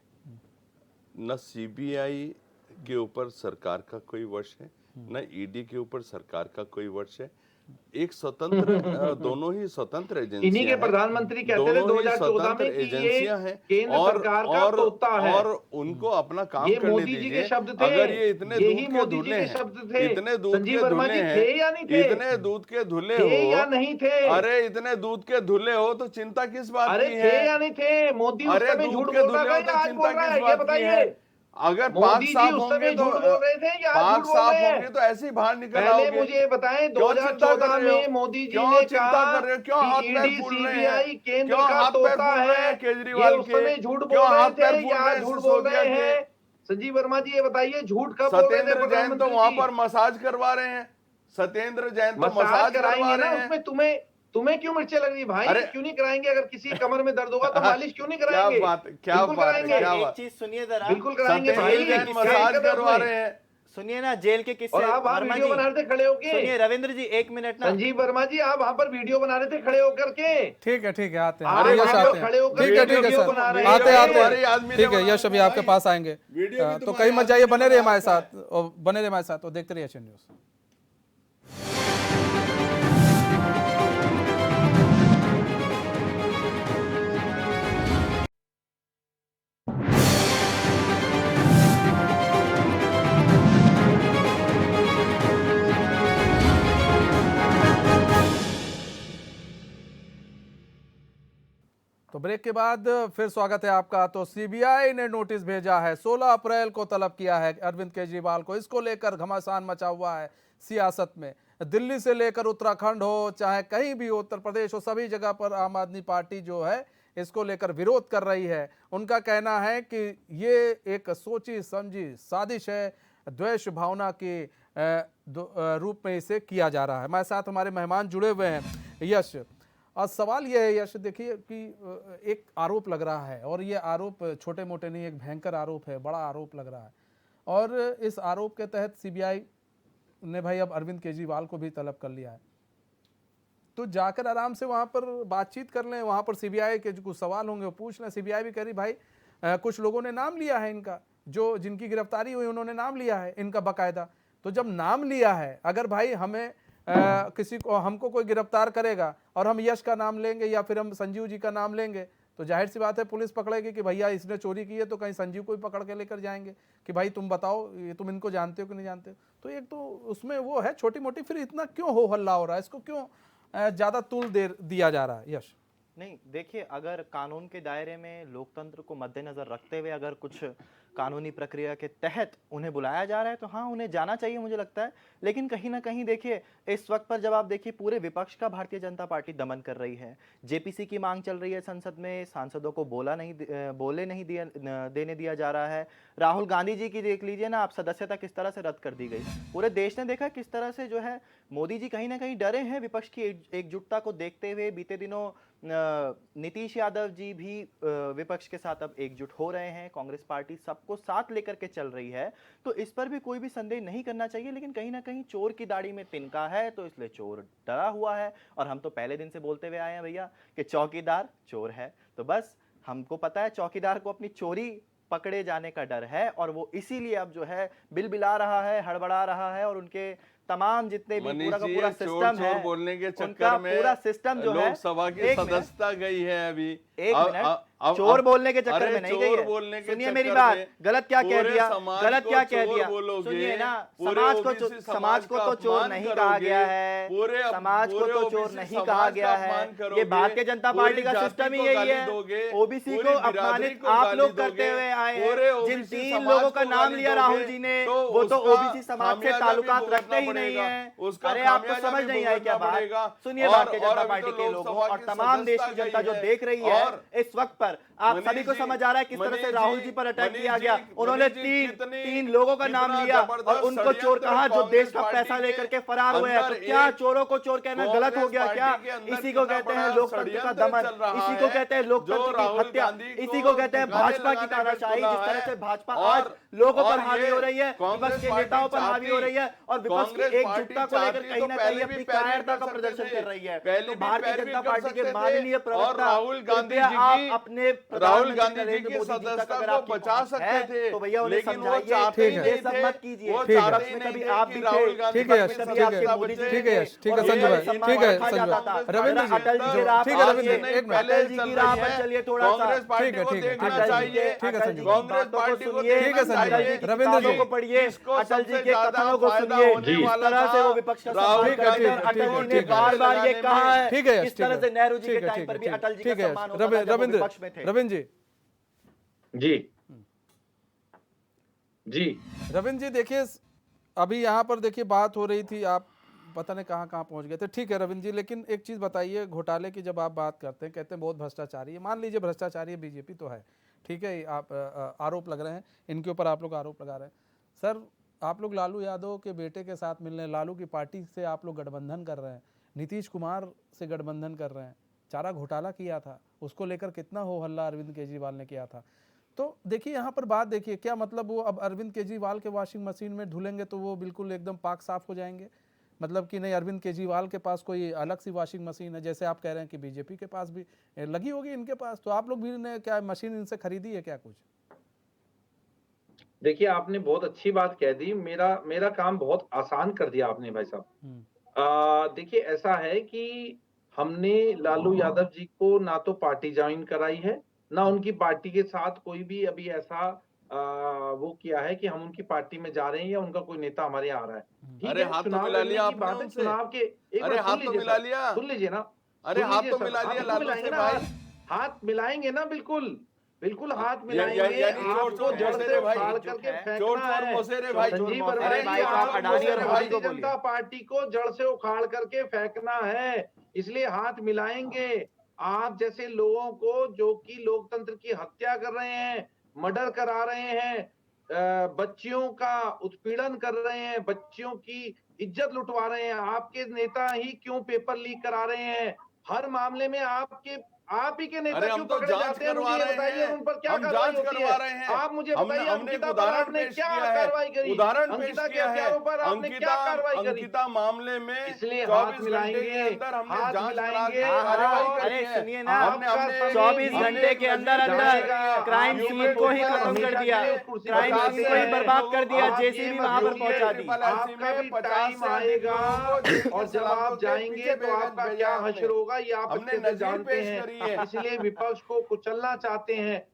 न सीबीआई के ऊपर सरकार का कोई वश है, न ईडी के ऊपर सरकार का कोई वश है। एक स्वतंत्र दोनों ही स्वतंत्र एजेंसियां इन्हीं के प्रधानमंत्री कहते थे 2014 में कि ये केंद्र सरकार का तोता है। और उनको अपना काम ये करने मोदी जी के दीजिए। शब्द थे, अगर ये इतने यही दूध के मोदी जी धुले के हैं, शब्द थे। इतने दूध संजीव के वर्मा धुले जी हैं, थे या नहीं थे? इतने दूध के धुले थे हो या नहीं थे? अरे इतने दूध के धुले हो तो चिंता किस बात अरे की थे है? या नहीं थे? मोदी उस अरे समय दूध झूठ के बोल रहा धुले था हो तो या आज चिंता बोल रहा किस है? ये बात की बताइए। है? अगर पाक मोदी जी साफ उस होंगे समय तो झूठ बोल रहे थे या आज पाक झूठ बोल साफ रहे होंगे हैं? तो ऐसे ही बाहर निकल पहले आओगे। मुझे ये बताएं, क्यों चिंता 2014 कर रहे हो? में मोदी जी क्यों ने चिंता कहा कर रहे हो? क्यों हाथ कि पैर ईडी फूल रहे सीबीआई हैं? केंद्र क्यों का हाथ पैर तोता फूल रहे है। हैं ये केजरीवाल उस के? समय झूठ क्यों बोल रहे हाथ पैर थे फूल या रहे आज हैं झूठ बोल सिसोदिया रहे के? हैं? संजीव वर्मा जी ये बताइए, झूठ कब बोल रहे थे सत्येंद्र जैन तो प्रधानमंत्री वहां जी? पर मसाज करवा रहे हैं। सत्येंद्र जैन तो मसाज मसाज करवा कराएंगे ना, रहे हैं। उसमें तुम्हें क्यों मिर्चें लग रही भाई? अरे क्यों नहीं कराएंगे? अगर किसी कमर में दर्द होगा तो मालिश क्यों नहीं क्या कराएंगे? बात है, क्या बिल्कुल बात है, कराएंगे, क्या एक बात। चीज सुनिए जरा, बिल्कुल कराएंगे सत्येंद्र भाई। जैन क्या मसाज दिक्कत है करवा उसमें? रहे हैं। सुनिए ना जेल के किस्से। और आप वहाँ वर्मा वीडियो जी बना रहे थे खड़े होके। सुनिए, रविंद्र जी 1 मिनट ना। संजीव वर्मा जी आप वहाँ पर वीडियो बना रहे थे खड़े होकर के। ठीक है आते हैं। आप यश वहाँ आते पर हैं। खड़े होकर ठीक है वीडियो सर, बना रहे आते थे। हैं। ठीक है यश, अभी आपके पास आएंगे। तो कहीं मत जाइए, बने रहिए हमारे साथ और बने रहिए हमारे साथ और देखते रहिए एशियन न्यूज़। तो ब्रेक के बाद फिर स्वागत है आपका। तो सीबीआई ने नोटिस भेजा है, 16 अप्रैल को तलब किया है अरविंद केजरीवाल को। इसको लेकर घमासान मचा हुआ है सियासत में। दिल्ली से लेकर उत्तराखंड हो, चाहे कहीं भी हो, उत्तर प्रदेश हो, सभी जगह पर आम आदमी पार्टी जो है इसको लेकर विरोध कर रही है। उनका कहना है कि ये एक सोची समझी साजिश है, द्वेष भावना के रूप में इसे किया जा रहा है। हमारे साथ हमारे मेहमान जुड़े हुए हैं। यश, और सवाल यह है यश, देखिए कि एक आरोप लग रहा है और ये आरोप छोटे मोटे नहीं, एक भयंकर आरोप है, बड़ा आरोप लग रहा है। और इस आरोप के तहत सीबीआई ने भाई अब अरविंद केजरीवाल को भी तलब कर लिया है। तो जाकर आराम से वहाँ पर बातचीत कर लें, वहाँ पर सीबीआई के जो कुछ सवाल होंगे वो पूछ लें। सीबीआई भी कह रही भाई कुछ लोगों ने नाम लिया है इनका, जो जिनकी गिरफ्तारी हुई उन्होंने नाम लिया है इनका बाकायदा। तो जब नाम लिया है, अगर भाई हमें किसी को हमको कोई गिरफ्तार करेगा और हम यश का नाम लेंगे या फिर हम संजीव जी का नाम लेंगे, तो जाहिर सी बात है पुलिस पकड़ेगी कि भैया इसने चोरी की है, तो कहीं संजीव को भी पकड़ के लेकर जाएंगे कि भाई तुम बताओ ये तुम इनको जानते हो कि नहीं जानते हो। तो एक तो उसमें वो है छोटी मोटी, फिर इतना क्यों हो हल्ला हो रहा है, इसको क्यों ज़्यादा तूल दिया जा रहा है? यश नहीं, देखिए, अगर कानून के दायरे में लोकतंत्र को मद्देनजर रखते हुए अगर कुछ कानूनी प्रक्रिया के तहत उन्हें बुलाया जा रहा है तो हाँ, उन्हें जाना चाहिए मुझे लगता है। लेकिन कहीं ना कहीं देखिए, इस वक्त पर जब आप देखिए पूरे विपक्ष का भारतीय जनता पार्टी दमन कर रही है, जेपीसी की मांग चल रही है संसद में, सांसदों को बोले नहीं देने दिया जा रहा है। राहुल गांधी जी की देख लीजिए ना आप, सदस्यता किस तरह से रद्द कर दी गई। पूरे देश ने देखा किस तरह से जो है मोदी जी कहीं ना कहीं डरे हैं विपक्ष की एकजुटता को देखते हुए। बीते दिनों नीतीश यादव जी भी विपक्ष के साथ अब एकजुट हो रहे हैं, कांग्रेस पार्टी सबको साथ लेकर के चल रही है। तो इस पर भी कोई भी संदेह नहीं करना चाहिए। लेकिन कहीं ना कहीं चोर की दाढ़ी में तिनका है, तो इसलिए चोर डरा हुआ है। और हम तो पहले दिन से बोलते हुए आए हैं भैया कि चौकीदार चोर है, तो बस हमको पता है चौकीदार को अपनी चोरी पकड़े जाने का डर है और वो इसीलिए अब जो है बिलबिला रहा है, हड़बड़ा रहा है और उनके तमाम जितने भी पूरा का पूरा सिस्टम है, बोलने के उनका चक्कर में पूरा सिस्टम जो है, लोकसभा की एक मिनट, सदस्यता गई है अभी। एक अब- मिनट, अब- चोर अब- बोलने के चक्कर अरे में नहीं चोर गई बोलने है। के सुनिए चक्कर मेरी बात, में गलत क्या कह पूरे दिया, समाज गलत को क्या कह चोर दिया। बोलोगे, सुनिए ना, पूरे समाज को OBC समाज को तो चोर अपमान नहीं कहा करोगे, गया है, पूरे समाज को पूरे तो चोर OBC नहीं समाज कहा का गया है। अपमान ये करोगे, भारतीय जनता पूरी पार्टी का जाति सिस्टम ही को यही गाली है। दोगे, ओबीसी पूरी को बिरादरी अपमानित को आप गाली लोग करते दोगे, हुए आए पूरे हैं। जिन OBC 3 समाज लोगों को का नाम गाली लिया दोगे, राहुल जी ने, तो वो तो उसका ओबीसी समाज से खामियाजा भी ताल्लुकात भुगतना रखते ही नहीं पड़ेगा, है। उसका अरे आपको खामियाजा समझ भी नहीं आई क्या भुगतना बात? पड़ेगा। सुनिए और- भारतीय और जनता अभी पार्टी तो के लोगों लोकसभा और की तमाम देश की सदस्यता जनता गई जो है। देख रही है और इस वक्त पर, आप मनीष सभी को जी- समझ आ रहा है किस तरह से मनीष राहुल जी- जी पर अटैक मनीष किया जी- गया। उन्होंने मनीष जी तीन कितनी- तीन लोगों का नाम कितना लिया और जबरदस्त उनको चोर षड्यंत्र कहा जो कांग्रेस देश का पार्टी पैसा के लेकर के फरार हुए हैं। तो अंदर क्या एक चोरों को चोर कहना गलत हो गया कांग्रेस क्या? पार्टी के अंदर इसी को कितना कहते हैं बड़ा लोकतंत्र का षड्यंत्र दमन, चल रहा इसी को है, कहते हैं जो लोकतंत्र की राहुल हत्या, गांधी को इसी को कहते हैं ठिकाने भाजपा की लगाने पे तानाशाही। तुला जिस तरह है। से भाजपा और- आज लोगों पर और हावी ये हो रही है, कांग्रेस विपक्ष के पार्टी नेताओं पर हावी हो चाहती- रही है और विपक्ष की कांग्रेस एकजुटता को पार्टी लेकर चाहती कहीं तो ना पहले कहीं भी अपनी पैरवी कायरता का कर प्रदर्शन सकते कर थे। रही है। पहले तो भी भारतीय पैरवी जनता कर पार्टी के सकते थे। माननीय और प्रवक्ता राहुल गांधी कृपया जी आप की- अपने राहुल प्रधानमंत्री गांधी जी नरेंद्र की मोदी जी तक सदस्यता अगर को आपकी बचा पहुंच सकते है थे, तो भैया उन्हें लेकिन वो समझाइए, चाहते ही ठीक है। नहीं ये सब थे। मत कीजिए। वो ठीक है। चाहते ही विपक्ष में नहीं कभी थे आप कि भी राहुल थे, गांधी ठीक है विपक्ष में यश, कभी ठीक आपके है, मोदी जी ठीक है यश, ठीक है और संजय ये भाई, सम्मान ठीक है रखा संजय जाता था। भाई, रविंद्र जरा जी, अटल जी की जो- राह ठीक पर है रविंद्र चलिए, जी, एक मिनट, अटल जी की राह पर चलिए थोड़ा सा। कांग्रेस पार्टी ठीक है, को ठीक है, देखना ठीक है, चाहिए, ठीक है संजय भाई। कांग्रेस बातों को पार्टी को सुनिए, ठीक है संजय अटल भाई, जी की रविंद्र किताबों जी, को पढ़िए, जिसको अटल जी सबसे के ज्यादा कथनों को फायदा सुनिए, होने किस वाला तरह से था, वो विपक्ष का राहुल सम्मान करते हैं। गांधी अटल जी जी ने को बार बार ये लगाने कहा में- है, ठीक है यश, किस तरह ठीक है, से नेहरू जी के ठीक है, टाइम ठीक पर है, भी ठीक है, अटल जी ठीक का है सम्मान यश, होता था जब वो रविंद्र विपक्ष में थे। रविंद्र जी, जी जी रविंद्र जी देखिए, अभी यहाँ पर देखिए बात हो रही थी, आप पता नहीं कहाँ कहाँ पहुँच गए थे। ठीक है रविंद्र जी, लेकिन एक चीज़ बताइए, घोटाले की जब आप बात करते हैं, कहते हैं बहुत भ्रष्टाचारी है, मान लीजिए भ्रष्टाचारी है, बीजेपी तो है, ठीक है, आप आरोप लग रहे हैं, इनके ऊपर आप लोग आरोप लगा रहे हैं। सर आप लोग लालू यादव के बेटे के साथ मिल रहे हैं, लालू की पार्टी से आप लोग गठबंधन कर रहे हैं, नीतीश कुमार से गठबंधन कर रहे हैं, चारा घोटाला किया था, उसको लेकर कितना हो हल्ला अरविंद केजरीवाल ने किया था। तो देखिए यहाँ पर बात देखिए, क्या मतलब वो अब अरविंद केजरीवाल के वॉशिंग मशीन में धुलेंगे तो वो बिल्कुल एकदम पाक साफ हो जाएंगे? मतलब कि नहीं, अरविंद केजरीवाल के पास कोई अलग सी वॉशिंग मशीन है, जैसे आप कह रहे हैं कि बीजेपी के पास भी लगी होगी इनके पास, तो आप लोग भी ने क्या मशीन इनसे खरीदी है क्या कुछ? देखिए, आपने बहुत अच्छी बात कह दी। मेरा मेरा काम बहुत आसान कर दिया आपने भाई साहब। देखिए, ऐसा है कि हमने लालू यादव जी को ना तो पार्टी ज्वाइन कराई है, ना उनकी पार्टी के साथ कोई भी अभी ऐसा वो किया है कि हम उनकी पार्टी में जा रहे हैं या उनका कोई नेता हमारे यहाँ आ रहा है। ठीक अरे है, हाथ तो चुनाव मिला लड़ने लिया की आपने बात है, उनसे। चुनाव के एक अरे मिनट हाथ सुन तो लीजिए मिला सर, लिया। सुन लीजिए ना, अरे सुन हाथ लीजिए तो सर, मिला हाथ लिया तो लालू मिलाएंगे से ना, भाई। हाथ मिलाएंगे ना, बिल्कुल बिल्कुल हाथ या- मिलाएंगे। यानी चोर आपको चोर जड़ मोसेरे से भाई, उखाड़ जो करके है, फेंकना चोर चोर है। मोसेरे भाई, संजीव मोसेरे वर्मा जी, भाई, आप आपको अडानी और मोदी भारतीय को बोलिए। जनता पार्टी को जड़ से उखाड़ करके फेंकना है, इसलिए हाथ मिलाएंगे। आप जैसे लोगों को जो कि लोकतंत्र की हत्या कर रहे हैं, मर्डर करा रहे हैं, बच्चियों का उत्पीड़न कर रहे हैं, बच्चियों की इज्जत लुटवा रहे हैं, आपके नेता ही क्यों पेपर लीक करा रहे हैं? हर मामले में आप ही के नेता अरे हम क्यों तो पकड़े जांच जाते हैं? करवा मुझे ये रहे बताइए, हैं, उन पर क्या हम कार्रवाई जांच होती करवा है? रहे हैं। आप मुझे हमने बताइए, हमने एक अंकिता पर उदाहरण आपने पेश क्या किया है, कार्रवाई करी? उदाहरण पेश अंकिता के किया है। हत्यारों पर आपने क्या कार्रवाई करी? अंकिता मामले में इसलिए 24 हाथ घंटे मिलाएंगे, के अंदर हमने हाथ जांच करा मिलाएंगे। के कार्रवाई और- करी अरे है। सुनिए ना, हमने हमने 24 घंटे के अंदर अंदर क्राइम आप सीन को ही खत्म कर दिया, क्राइम सीन को ही बर्बाद कर दिया, जेसीबी वहां पर पहुंचा दी। आपका भी टाइम आएगा और जब आप जाएंगे तो आपका क्या हश्र होगा, ये आप हमने अच्छे से नजीर जानते पेश करी है। हैं। इसलिए विपक्ष को कुचलना चाहते हैं,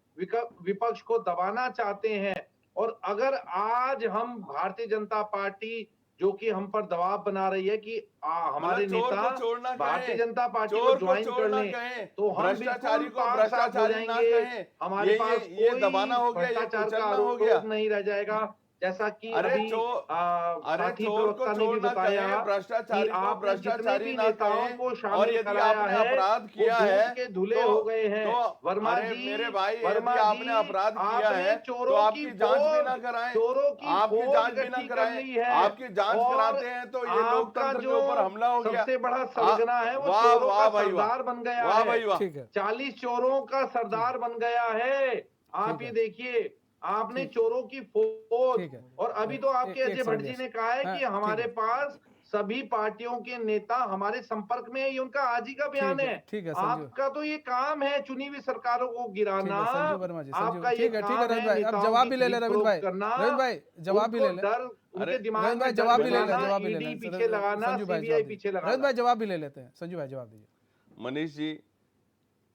विपक्ष को दबाना चाहते हैं। और अगर आज हम भारतीय जनता पार्टी जो कि हम पर दबाव बना रही है कि हमारे मतलब चोर नेता को चोर ना भारतीय कहें, जनता पार्टी को चोर को ज्वाइन चोर कर ना लें, कहें, तो हम भ्रष्टाचारी बिल्कुल को पाक साफ हो भ्रष्टाचारी ना जाएंगे। कहें। हमारे ये पास ये कोई दबाना हो गया, ये भ्रष्टाचार का कुचलना हो आरोप गया। नहीं रह जाएगा। जैसा कि अरे अभी अरे साथी चोर को प्रवक्ता ने चोर भी ना बताया कहें, भ्रष्टाचारी कि को आपने जितने भ्रष्टाचारी भी ना नेताओं कहें। को और शामिल यदि कराया आपने है अपराध वो किया दूध है के धुले हो गए हैं। वर्मा अरे जी, मेरे भाई, वर्मा यदि आपने जी, अपराध किया आपने है तो चोरों आपकी की जांच भी फौज- ना कराएं, चोरों की आपकी फौज जांच भी ना इकट्ठी कर कराएं, ली है। आपकी जांच और कराते हैं तो ये आपका लोकतंत्र के जो ऊपर हमला हो गया। सबसे बड़ा सरगना है वो वाह, चोरों वाह का भाई वाह। सरदार बन गया वाह है। भाई वाह। ठीक है, 40 चोरों का सरदार बन गया है। आप ठीक ये है। देखिए, आपने ठीक। चोरों की फौज, ठीक है। और अभी तो आपके एक अजय भट्ट जी सेकंड, ने कहा है हाँ, कि हमारे ठीक पास सभी पार्टियों के नेता हमारे संपर्क में है, ये उनका आज ही का बयान है। ठीक है संजू, आपका तो ये काम है चुनी हुई सरकारों को ठीक गिराना, है संजू वर्मा जी, संजू आपका ये ठीक है काम रविंद्र है भाई, अब नेताओं जवाब की भी ले ले खरीद रविंद्र भाई, फरोख्त करना, रविंद्र भाई जवाब भी उनको ले ले, डर, उनके दिमाग रविंद्र भाई में जवाब डर भी ले ले, भराना, जवाब भी ले ईडी ले, पीछे लगाना, संजू भाई सीबीआई जवाब पीछे दीजिए, लगाना। रविंद्र भाई जवाब भी ले लेते हैं, संजू भाई जवाब दीजिए। मनीष जी,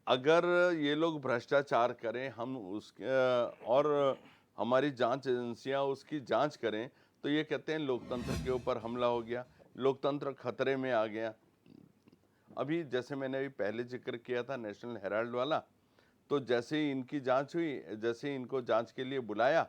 अगर ये लोग भ्रष्टाचार करें हम उसके और हमारी जांच एजेंसियां उसकी जांच करें तो ये कहते हैं लोकतंत्र के ऊपर हमला हो गया, लोकतंत्र खतरे में आ गया। अभी जैसे मैंने अभी पहले जिक्र किया था नेशनल हेराल्ड वाला, तो जैसे ही इनकी जांच हुई, जैसे ही इनको जांच के लिए बुलाया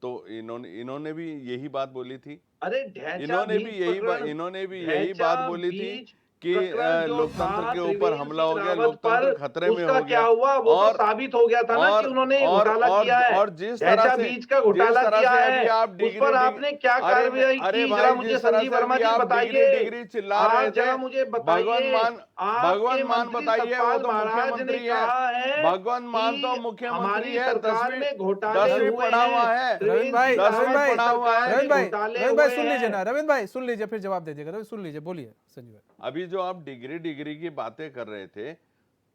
तो इन्होंने भी यही बात बोली थी, अरे ढैंचा इन्होंने भी बीज यही बात प्रकरण, इन्होंने भी यही ढैंचा बात बोली थी बीज कि प्रकरण जो लोकतंत्र था के ऊपर त्रिवेंद्र हमला हो सिंह गया, रावत लोकतंत्र पर, खतरे में उसका हो क्या गया। हुआ वो तो साबित हो गया था ना कि उन्होंने घोटाला किया है, और जिस ढैंचा तरह से बीज का घोटाला किया है, आप उस पर आपने क्या कार्रवाई की, जरा मुझे संजीव वर्मा जी बताइए। डिग्री चिल्ला रहे आप जरा थे, मुझे भगवान बताइए, मान आपके मान मंत्री बताइए, वो सतपाल तो महाराज ने मुख्यमंत्री कहा है, है भगवान मान तो कि मुख्यमंत्री हमारी है, सरकार में घोटाले 10वीं हुए पढ़ा हुआ हैं। है, रविंद्र भाई, दसवीं रविंद्र भाई, पढ़ा हुआ है। रविंद्र भाई, घोटाले रविंद्र भाई हुए सुन लीजिए हैं। ना, रविंद्र भाई सुन लीजिए फिर जवाब दे दीजिएगा, रविंद्र सुन लीजिए, बोलिए संजू भाई। अभी जो आप डिग्री की बातें कर रहे थे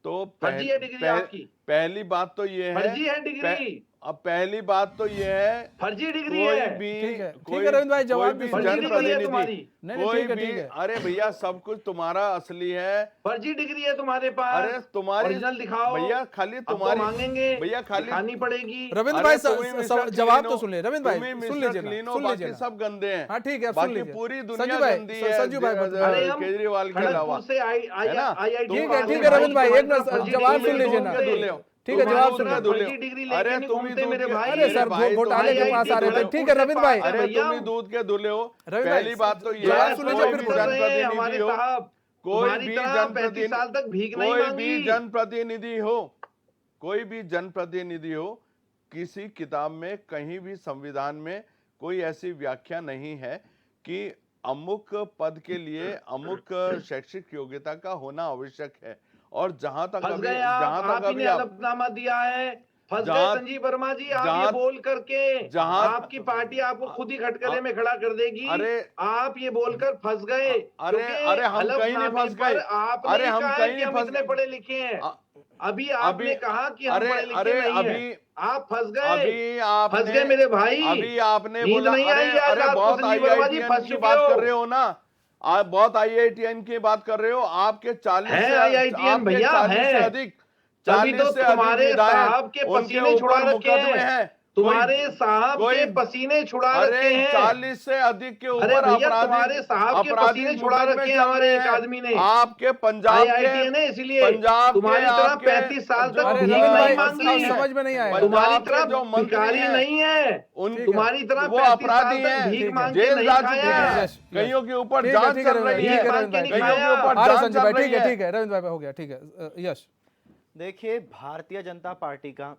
तो फर्जी है डिग्री आपकी, पहली बात तो ये है, फर्जी है डिग्री, अब पहली बात तो ये है, फर्जी डिग्री कोई है, भी ठीक है कोई रविंद्र भाई, जवाब कोई भी भी सुन फर्जी डिग्री है जनप्रतिनिधि, तुम्हारी, नहीं, नहीं, कोई ठीक है, भी, ठीक है। अरे भैया सब कुछ तुम्हारा असली है, फर्जी डिग्री है तुम्हारे पास, अरे तुम्हारी ओरिजिनल दिखाओ भैया, खाली अब तो तुम्हारी मांगेंगे, भैया खाली दिखानी पड़ेगी। रविंद्र अरे भाई तुम्ही मिस्टर जवाब क्लीनो, तो सुन ले रविंद्र भाई, तुम्ही सुन मिस्टर लीजिए ना, क्लीनो, सुन लीजिए बाकी ना। सब गंदे हैं। हाँ ठीक है, अब सुन बाकी लीजिए पूरी दुनिया संजू भाई, गंदी है, संजू भाई अरे हम केजरीवाल के अलावा, खड़गपुर से है ना? IIT ठीक तुम है, ठीक है रविंद्र भाई, एक मिनट जवाब सुन लीजिए ना, ठीक है जवाब सुन फर्जी डिग्री लेके नहीं घूमते मेरे भाई। अरे सर घोटाले के पास आ रहे थे, ठीक है रविंद्र भाई, अरे भैया, तुम ही दूध के धुले हो। रविंद्र भाई, पहली बात तो ये जवाब है, सुन लीजिए, कोई फिर भी बोलो। हमारे जनप्रतिनिधि हो, साहब कोई हमारी भी तरह 35 साल तक भीख नहीं कोई भी मांगी। जनप्रतिनिधि हो, कोई भी जनप्रतिनिधि हो, किसी किताब में कहीं भी संविधान में कोई ऐसी व्याख्या नहीं है कि अमुक पद के लिए अमुक शैक्षिक योग्यता का होना आवश्यक है। और जहां तक फंस अभी गए आप ही ने हलफनामा दिया है, फंस गए संजीव वर्मा जी, आप ये बोल करके, आपकी पार्टी आपको खुद ही खटकले में खड़ा कर देगी। अरे आप ये बोलकर फंस गए, अरे हम कहीं नहीं फंस गए, अरे हम कहीं नहीं फंस, इतने पढ़े लिखे हैं। अभी आपने कहा कि हम पढ़े लिखे नहीं हैं, आप फंस गए, अभी आप फंस गए मेरे भाई। अभी आपने नींद बोला, नहीं आई आज अरे आपको बहुत संजीव वर्मा जी, IITN फंस की चुके बात हो। कर रहे हो ना, आप बहुत IITN की बात कर रहे हो, आपके 40 है से IITN भैया, 40 से है। अधिक, तभी 40 तो से अधिक तुम्हारे विधायक, साहब के उनके पसीने छुड़ा ऊपर रखे मुकदमे हैं, हैं। तुम्हारे साहब के पसीने छुड़ा अरे रखे हैं। 40 से अधिक के अरे ऊपर भैया तुम्हारे साहब के पसीने छुड़ा रखे हैं हमारे एक आदमी ने, आपके पंजाब IITN है, इसलिए पंजाब तुम्हारी तरह 35 साल तक अरे भीख रविंद्र नहीं भाई, मांगी, समझ में नहीं आया, तुम्हारी पंजाब के जो तरह मंत्री भिखारी हैं, नहीं है, तुम्हारी तरह वो 35 अपराधी साल तक हैं, भीख मांग के जेल नहीं जा चुके खाया। हैं, यस, कईयों के ऊपर ठीक है, जांच ठीक है चल रही है, ठीक है मांग रविंद्र के भाई, नहीं कईयों के ऊपर अरे जांच संजू चल भाई, रही ठीक है, है। ठीक है रविंद्र भाई हो गया, ठीक है यश। देखिए, भारतीय जनता पार्टी का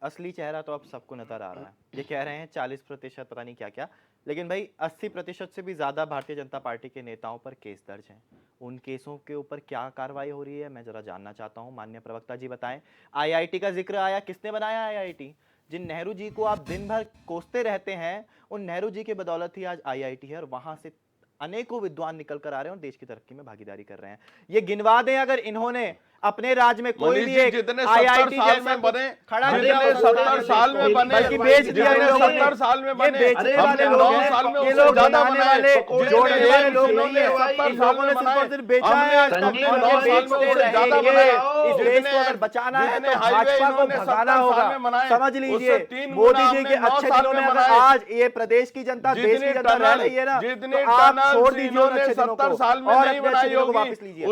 असली चेहरा तो अब सबको नजर आ रहा है। ये कह रहे हैं 40% पता नहीं क्या क्या, लेकिन भाई 80% से भी ज्यादा भारतीय जनता पार्टी के नेताओं पर केस दर्ज हैं। उन केसों के ऊपर क्या कार्रवाई हो रही है, मैं जरा जानना चाहता हूं। माननीय प्रवक्ता जी बताएं। IIT का जिक्र आया, किसने बनाया IIT? जिन नेहरू जी को आप दिन भर कोसते रहते हैं, उन नेहरू जी के बदौलत ही आज IIT है, और वहां से अनेकों विद्वान निकल कर आ रहे हैं और देश की तरक्की में भागीदारी कर रहे हैं। ये गिनवा दें अगर इन्होंने अपने राज्य में कोई भी एक जितने IIT 70 साल जैसा में बने, खड़ा जितने किया, 70 साल में बने, बल्कि बेच दिया इन लोगों ने। 70 साल में ये बने, बेचने हमने वाले 9 लोग हैं, साल में ये उससे लोग ज्यादा बनाने बनाए, वाले, जितने जोड़ने वाले लोग इन्होंने नहीं है। 70 इन साल लोगों ने में सिर्फ बनाए, और सिर्फ बेचा है आज तक, हमने और 9 ये साल में बेचते उससे ज्यादा रहेंगे। बनाए। इस देश को अगर बचाना है तो हाईवे भाजपा को इन्होंने भगाना 70 होगा। साल में बनाए, समझ लीजिए, उससे 3 मोदी गुना जी के हमने 9 अच्छे साल दिनों में में अगर बनाए। आज ये प्रदेश की जनता, देश की जनता रह रही है ना, जितने तो आप टनल्स छोड़ दीजिए उन इन्होंने अच्छे दिनों 70 को साल में और नहीं अपने अच्छे बनाई दिनों को वापस होगी, लीजिए।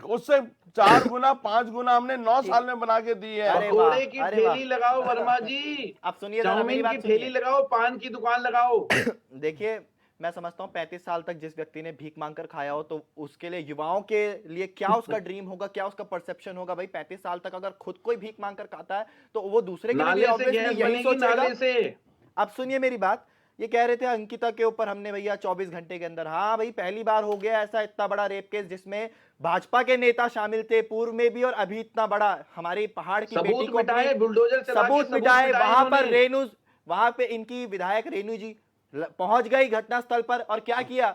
उससे 4 गुना 5 गुना हमने 9 साल में बना के दी है। अरे वाह, पकोड़े की अरे वाह। ठेली लगाओ वर्मा जी, आप सुनिए जरा, मेरी चाउमीन बात की सुनिए। ठेली लगाओ, पान की दुकान लगाओ। देखिए, मैं समझता हूँ 35 साल तक जिस व्यक्ति ने भीख मांग कर खाया हो, तो उसके लिए, युवाओं के लिए क्या उसका ड्रीम होगा, क्या उसका परसेप्शन होगा। भाई 35 साल तक अगर खुद कोई भीख मांग कर खाता है तो वो दूसरे के लिए भी नाले से obviously गैस यही बनेगी, सोचेगा। नाले से। अब सुनिए मेरी बात, ये कह रहे थे अंकिता के ऊपर हमने भैया 24 घंटे के अंदर, हाँ भाई पहली बार हो गया ऐसा इतना बड़ा रेप केस जिसमें भाजपा के नेता शामिल थे, पूर्व में भी और अभी इतना बड़ा। हमारी पहाड़ की बेटी सबूत को मिटाए, अपनी बुलडोजर चला के सबूत सबूत मिटाए। मिटाए वहां पर इन्होंने। रेणु, वहां पे इनकी विधायक रेणु जी पहुंच गई घटनास्थल पर, और क्या किया,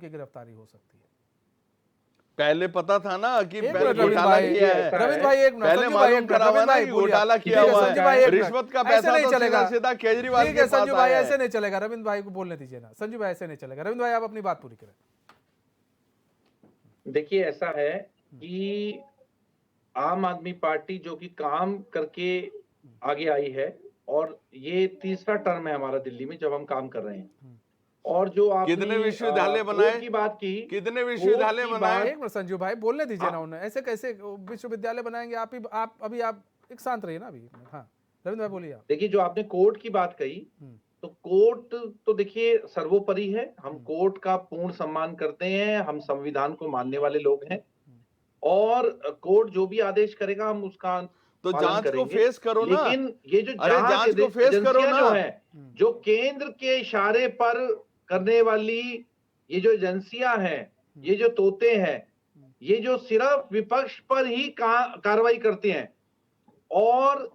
उनकी गिरफ्तारी हो सकती है? पहले पता था ना कि एक पहले मिनट रविंद्र घोटाला भाई, किया है। रविंद्र भाई एक मिनट, पहले संजू भाई एक मालूम मिनट, करा हुआ रविंद्र ना भाई कि बोलिए। घोटाला ठीक किया है, हुआ संजू भाई एक है, मिनट। रिश्वत का ऐसे पैसा नहीं तो चलेगा। सीधा सीधा केजरीवाल ठीक के है पास संजू भाई, आया ऐसे है। नहीं चलेगा, रविंद्र भाई को बोलने दीजिए ना। संजू भाई ऐसे नहीं चलेगा, रविंद्र भाई आप अपनी बात पूरी करें। देखिए ऐसा है कि आम आदमी पार्टी जो कि काम करके आगे आई है, और ये तीसरा टर्म है हमारा दिल्ली में जब हम काम कर रहे हैं। और जो आपने कितने विश्वविद्यालय कोर्ट बनाए? की बात की, कितने विश्वविद्यालय कोर्ट की बनाए? एक मिनट संजू भाई बोलने दीजिए ना उन्हें, ऐसे कैसे विश्वविद्यालय बनाएंगे? आप अभी आप एक शांत रहिए ना अभी। हाँ रविंद्र भाई बोलिए आप। देखिए, जो आपने कोर्ट की बात कही, तो कोर्ट तो देखिए सर्वोपरि है। हम कोर्ट का पूर्ण सम्मान करते हैं, हम संविधान को मानने वाले लोग हैं, और कोर्ट जो भी आदेश करेगा हम उसका तो पालन जांच को करेंगे। फेस करो ना। लेकिन ये जो अरे जांच को फेस करो एजेंसियां ना। जो है, जो केंद्र के इशारे पर करने वाली ये जो एजेंसियां हैं, ये जो तोते हैं, ये जो सिर्फ विपक्ष पर ही कार्रवाई करते हैं और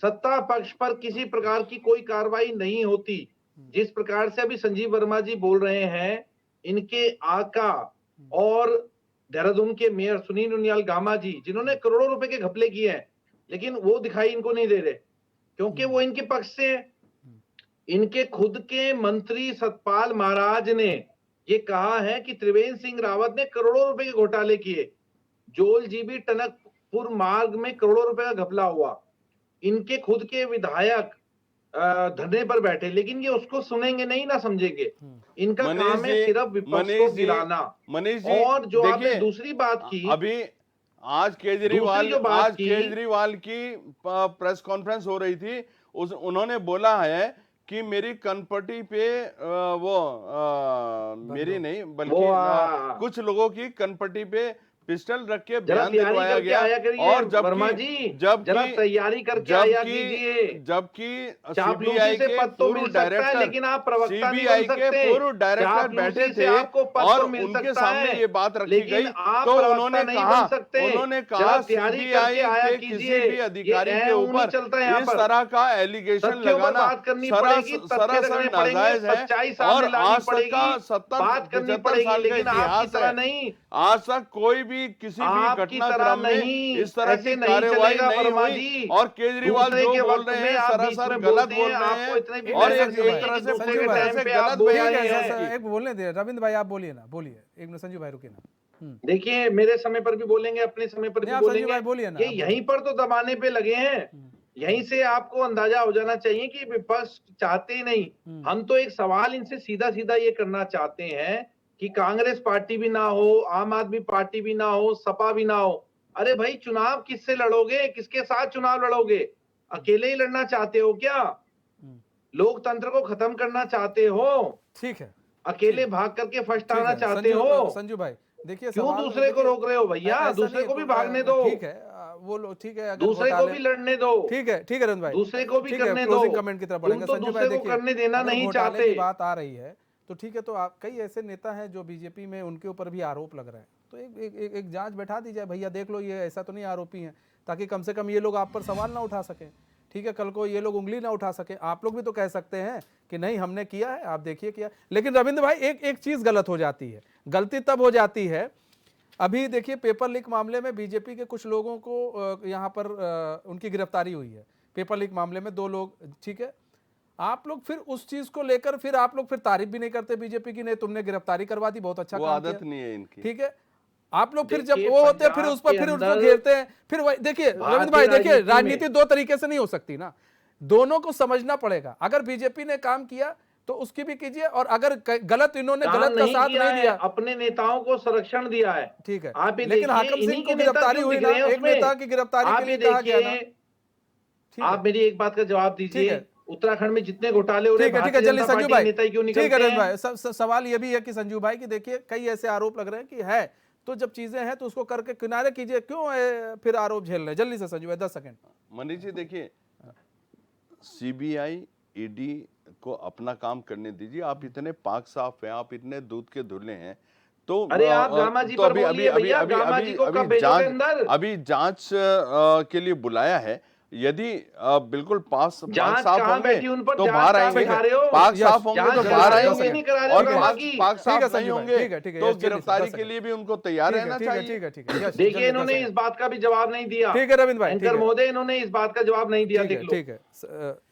सत्ता पक्ष पर किसी प्रकार की कोई कार्रवाई नहीं होती। जिस प्रकार से अभी संजीव वर्मा जी बोल रहे हैं, इनके आका और देहरादून के मेयर सुनील उनियाल गामा जी, जिन्होंने करोड़ों रुपए के घपले किए हैं, लेकिन वो दिखाई इनको नहीं दे रहे क्योंकि वो इनके पक्ष से हैं। इनके खुद के मंत्री सतपाल महाराज ने ये कहा है कि त्रिवेंद्र सिंह रावत ने करोड़ों रुपए के घोटाले किए। जोल जीबी टनकपुर मार्ग में करोड़ों रुपए का घपला हुआ। इनके खुद के विधायक धरने पर बैठे, लेकिन ये उसको सुनेंगे नहीं ना समझेंगे। इनका मनीष काम है जी, सिर्फ विपक्ष मनीष को जी, गिराना। मनीष जी, और जो आपने देखिए, दूसरी बात की, अभी आज केजरीवाल दूसरी जो बात की, केजरीवाल की प्रेस कॉन्फ्रेंस हो रही थी, उन्होंने बोला है कि मेरी कनपटी पे मेरी नहीं बल्कि कुछ लोगों की कनपटी पे पिस्टल रख के जरा बयान तैयारी दिलवाया करके गया। आया करिए और वर्मा जी, जरा तैयारी करके आया कीजिए। जबकि चापलूसी सीबीआई से के पद तो पूर्व मिल सकता है, डायरेक्टर, लेकिन आप प्रवक्ता नहीं सीबीआई बन के सकते। पूर्व डायरेक्टर बैठे चापलूसी से थे आपको पद और तो मिल उनके सकता सामने है, ये बात रखी लेकिन गई, आप तो प्रवक्ता उन्होंने नहीं कहा बन सकते। कहा तैयारी सीबीआई करके आया के किसी कीजिए। भी अधिकारी ये के ऊपर चलता है यहाँ इस पर। तरह का एलिगेशन तथ्यों पर लगाना बात करनी पड़ेगी, तथ्य सरासर रखने पड़ेंगे, नाजायज है। सच्चाई और सामने लानी आज तक पड़ेगी, का 70 बात करनी 75 पड़ेगी, साल का लेकिन आपकी इतिहास तरह है। नहीं, आज तक कोई भी किसी भी आपकी तरह घटनाक्रम में नहीं, इस तरह ऐसे की नहीं कार्रवाई चलेगा नहीं वर्मा हुई। जी। और केजरीवाल दूसरे जो के बोल वक्त रहे में हैं आप बीच सरासर में गलत बोलते बोल हैं, रहे आपको इतना भी हैं। और पता एक नहीं है तरह कि से दूसरे पूरी के तरह टाइम से पे आप गलत बोल बयान रहे है। हैं। एक बोलने दे रविंद्र भाई, आप बोलिए ना, बोलिए। एक मिनट संजू भाई रुकिए ना। देखिए, मेरे समय पर भी बोलेंगे, अपने समय पर भी नहीं, आप संजू बोलेंगे। भाई बोलिए ना, ये आप यहीं पर तो दबाने पे लगे हैं। यहीं से आपको अंदाजा हो जाना चाहिए कि विपक्ष चाहते ही नहीं। हम तो एक सवाल इनसे सीधा सीधा ये करना चाहते हैं कि कांग्रेस पार्टी भी ना हो, आम आदमी पार्टी भी ना हो, सपा भी ना हो। अरे भाई, चुनाव किससे लड़ोगे? किसके साथ चुनाव लड़ोगे? अकेले ही लड़ना चाहते हो क्या? लोकतंत्र को खत्म करना चाहते हो? ठीक है, अकेले भाग करके फर्स्ट ठीक आना है चाहते हो? संजू भाई, देखिए क्यों सवाल दूसरे को देखिए, रोक रहे हो भैया? ऐसा दूसरे नहीं, को भी भागने दो। ठीक है, वो लोग ठीक है, अगर दूसरे को घोटाले- भी लड़ने दो। ठीक है रविंद्र भाई, दूसरे को भी ठीक है, करने दो। क्लोजिंग कमेंट की तरफ तुम बढ़ेंगे। तो संजू दूसरे भाई को देखिए, करने देना अगर नहीं घोटाले चाहते। की बात आ रही है तो ठीक है, तो आप कई ऐसे नेता हैं जो बीजेपी में उनके ऊपर भी आरोप लग रहे हैं, तो एक जांच बैठा दी जाए, भैया देख लो ये ऐसा तो नहीं आरोपी हैं, ताकि कम से कम ये लोग आप पर सवाल ना उठा सकें। ठीक है, कल को ये लोग उंगली ना उठा सके। आप लोग भी तो कह सकते हैं कि नहीं हमने किया है, आप देखिए किया। लेकिन रविंद्र भाई एक चीज गलत हो जाती है, गलती तब हो जाती है, अभी देखिए पेपर लीक मामले में बीजेपी के कुछ लोगों को यहाँ पर उनकी गिरफ्तारी हुई है, पेपर लीक मामले में 2 लोग। ठीक है, आप लोग फिर उस चीज को लेकर फिर आप लोग फिर तारीफ भी नहीं करते बीजेपी की, नहीं तुमने गिरफ्तारी करवा दी, बहुत अच्छा वो काम आदत किया। नहीं है इनकी। ठीक है, आप लोग फिर जब देखिए, वो होते हैं फिर पंजाब उस पर के फिर उसको अंदर घेरते हैं। फिर देखिए रविंद्र भाई, देखिए राजनीति में- राजनीति 2 तरीके से नहीं हो सकती ना, दोनों को समझना पड़ेगा। अगर बीजेपी ने काम किया तो उसकी भी कीजिए, और अगर गलत इन्होंने काम गलत का साथ किया नहीं है, दिया, अपने नेताओं को संरक्षण दिया है। ठीक है, आप ये लेकिन देखिए, हाकिम सिंह इन्हीं को के नेता गिरफ्तारी क्यों हुई दिख ना, रहे हैं एक उसमें? नेता की गिरफ्तारी आप के ये लिए कहा गया ना। देखिए, ठीक है, आप मेरी एक बात का जवाब ठीक दीजिए, है। उत्तराखंड में जितने घोटाले हो रहे ठीक हैं, है, ठीक है, भारतीय जल्दी जनता संजू पार्टी भाई, के नेता ही क्यों ठीक है निकलते रविंद्र हैं? भाई, सवाल ये भी है कि संजू भाई की देखिए कई ऐसे आरोप लग रहे हैं कि है, तो जब चीजें हैं तो उसको करके किनारे कीजिए, क्यों फिर आरोप झेल रहे हैं? जल्दी से संजू भाई, 10 सेकंड। मनीष जी देखिए, सीबीआई ईडी को अपना काम करने दीजिए। आप इतने पाक साफ हैं, आप इतने दूध के धुले हैं, तो अरे आप गामा जी पर बोलिए भैया, गामा जी को कब भेजोगे अंदर? अभी जांच के लिए बुलाया है। यदि बिल्कुल पाक जांच साफ कहाँ होंगे बैठी, उन पर तो जांच बाहर कहाँ आएंगे, बिठा रहे हो? पाक साफ होंगे जांच तो करा बाहर रहे हो आएंगे, कि नहीं करा रहे हो और गामा पाक की? पाक ठीक है साफ नहीं संजू भाई, होंगे ठीक है, ठीक है, तो यस, जल्दी से, गिरफ्तारी 10 के सेकंड। लिए भी उनको तैयार ठीक है, रहना ठीक है, चाहिए। ठीक है, ठीक है, यस, देखिए, जल्दी, 10 इन्होंने सेकंड। इस बात का भी जवाब नहीं दिया। ठीक है रविंद्र भाई, ठीक एंकर है, महोदय, इन्होंने इस बात का जवाब नहीं दिया, ठीक है, देख लो। ठीक है।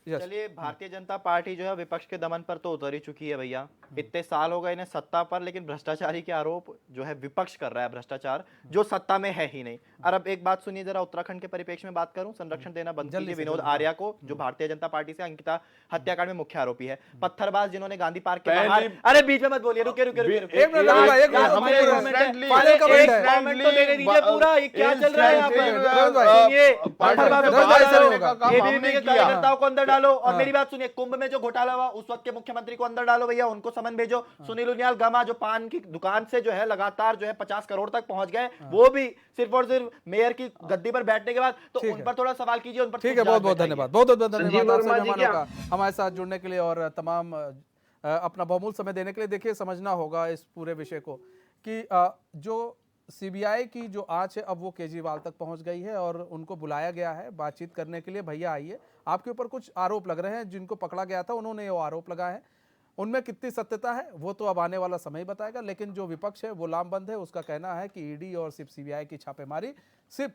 Yes. चलिए, भारतीय जनता पार्टी जो है विपक्ष के दमन पर तो उतर ही चुकी है भैया। इतने साल हो गए इन्हें सत्ता पर, लेकिन भ्रष्टाचारी के आरोप जो है विपक्ष कर रहा है, भ्रष्टाचार जो सत्ता में है ही नहीं। और अब एक बात सुनिए जरा, उत्तराखंड के परिप्रेक्ष्य में बात करूं, संरक्षण देना बंद जल्दी कीजिए से विनोद जल्दी। आर्या को, जो भारतीय जनता पार्टी से अंकिता हत्याकांड में मुख्य आरोपी है। पत्थरबाज जिन्होंने गांधी पार्क के पहली- बाहर, अरे बीच में मत बोलिए, रुके रुके रुके रुके। एक मिनट लगेगा, एक मिनट, यार, हमने एक comment है। comment है। फाइनल comment एक है। comment तो देने दीजिए पूरा, ये क्या चल रहा है यहाँ पर? रविंद्र भाई, सुनिए, पत्थरबाज रविंद्र को भाई, बाहर ऐसे डालो, होगा। ABVP के कार्यकर्ताओं को अंदर डालो। और हाँ। मेरी बात सुनिए, कुंभ में जो घोटाला हुआ उस वक्त के मुख्यमंत्री को अंदर डालो भैया, उनको समन भेजो। सुनील उनियाल गमा जो पान की दुकान से जो है लगातार जो है 50 करोड़ तक पहुंच गए, वो भी सिर्फ और सिर्फ मेयर की गद्दी पर बैठने के बाद, तो ठीक उन है। पर थोड़ा सवाल कीजिए, उन पर ठीक है, कुछ बहुत जांच बहुत बैठाइए। धन्यवाद, बहुत बहुत संजीव धन्यवाद आप वर्मा सभी जी मेहमानों क्या? का हमारे साथ जुड़ने के लिए और तमाम अपना बहुमूल्य समय देने के लिए। देखिए, समझना होगा इस पूरे विषय को कि जो सीबीआई की जो आंच है अब वो केजरीवाल तक पहुंच गई है और उनको बुलाया गया है बातचीत करने के लिए। भैया आइए, आपके ऊपर कुछ आरोप लग रहे हैं, जिनको पकड़ा गया था उन्होंने वो आरोप लगाए हैं, उनमें कितनी सत्यता है वो तो अब आने वाला समय बताएगा। लेकिन जो विपक्ष है वो लामबंद है, उसका कहना है कि ईडी और सिर्फ सीबीआई की छापेमारी सिर्फ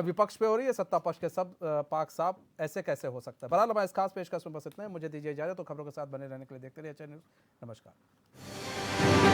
विपक्ष पे हो रही है, सत्ता पक्ष के सब पाक साफ ऐसे कैसे हो सकता है। बहरहाल हमारे इस खास पेशकश में बस इतना है। मुझे दीजिए इजाजत, तो खबरों के साथ बने रहने के लिए देखते रहिए एचएन न्यूज़। नमस्कार।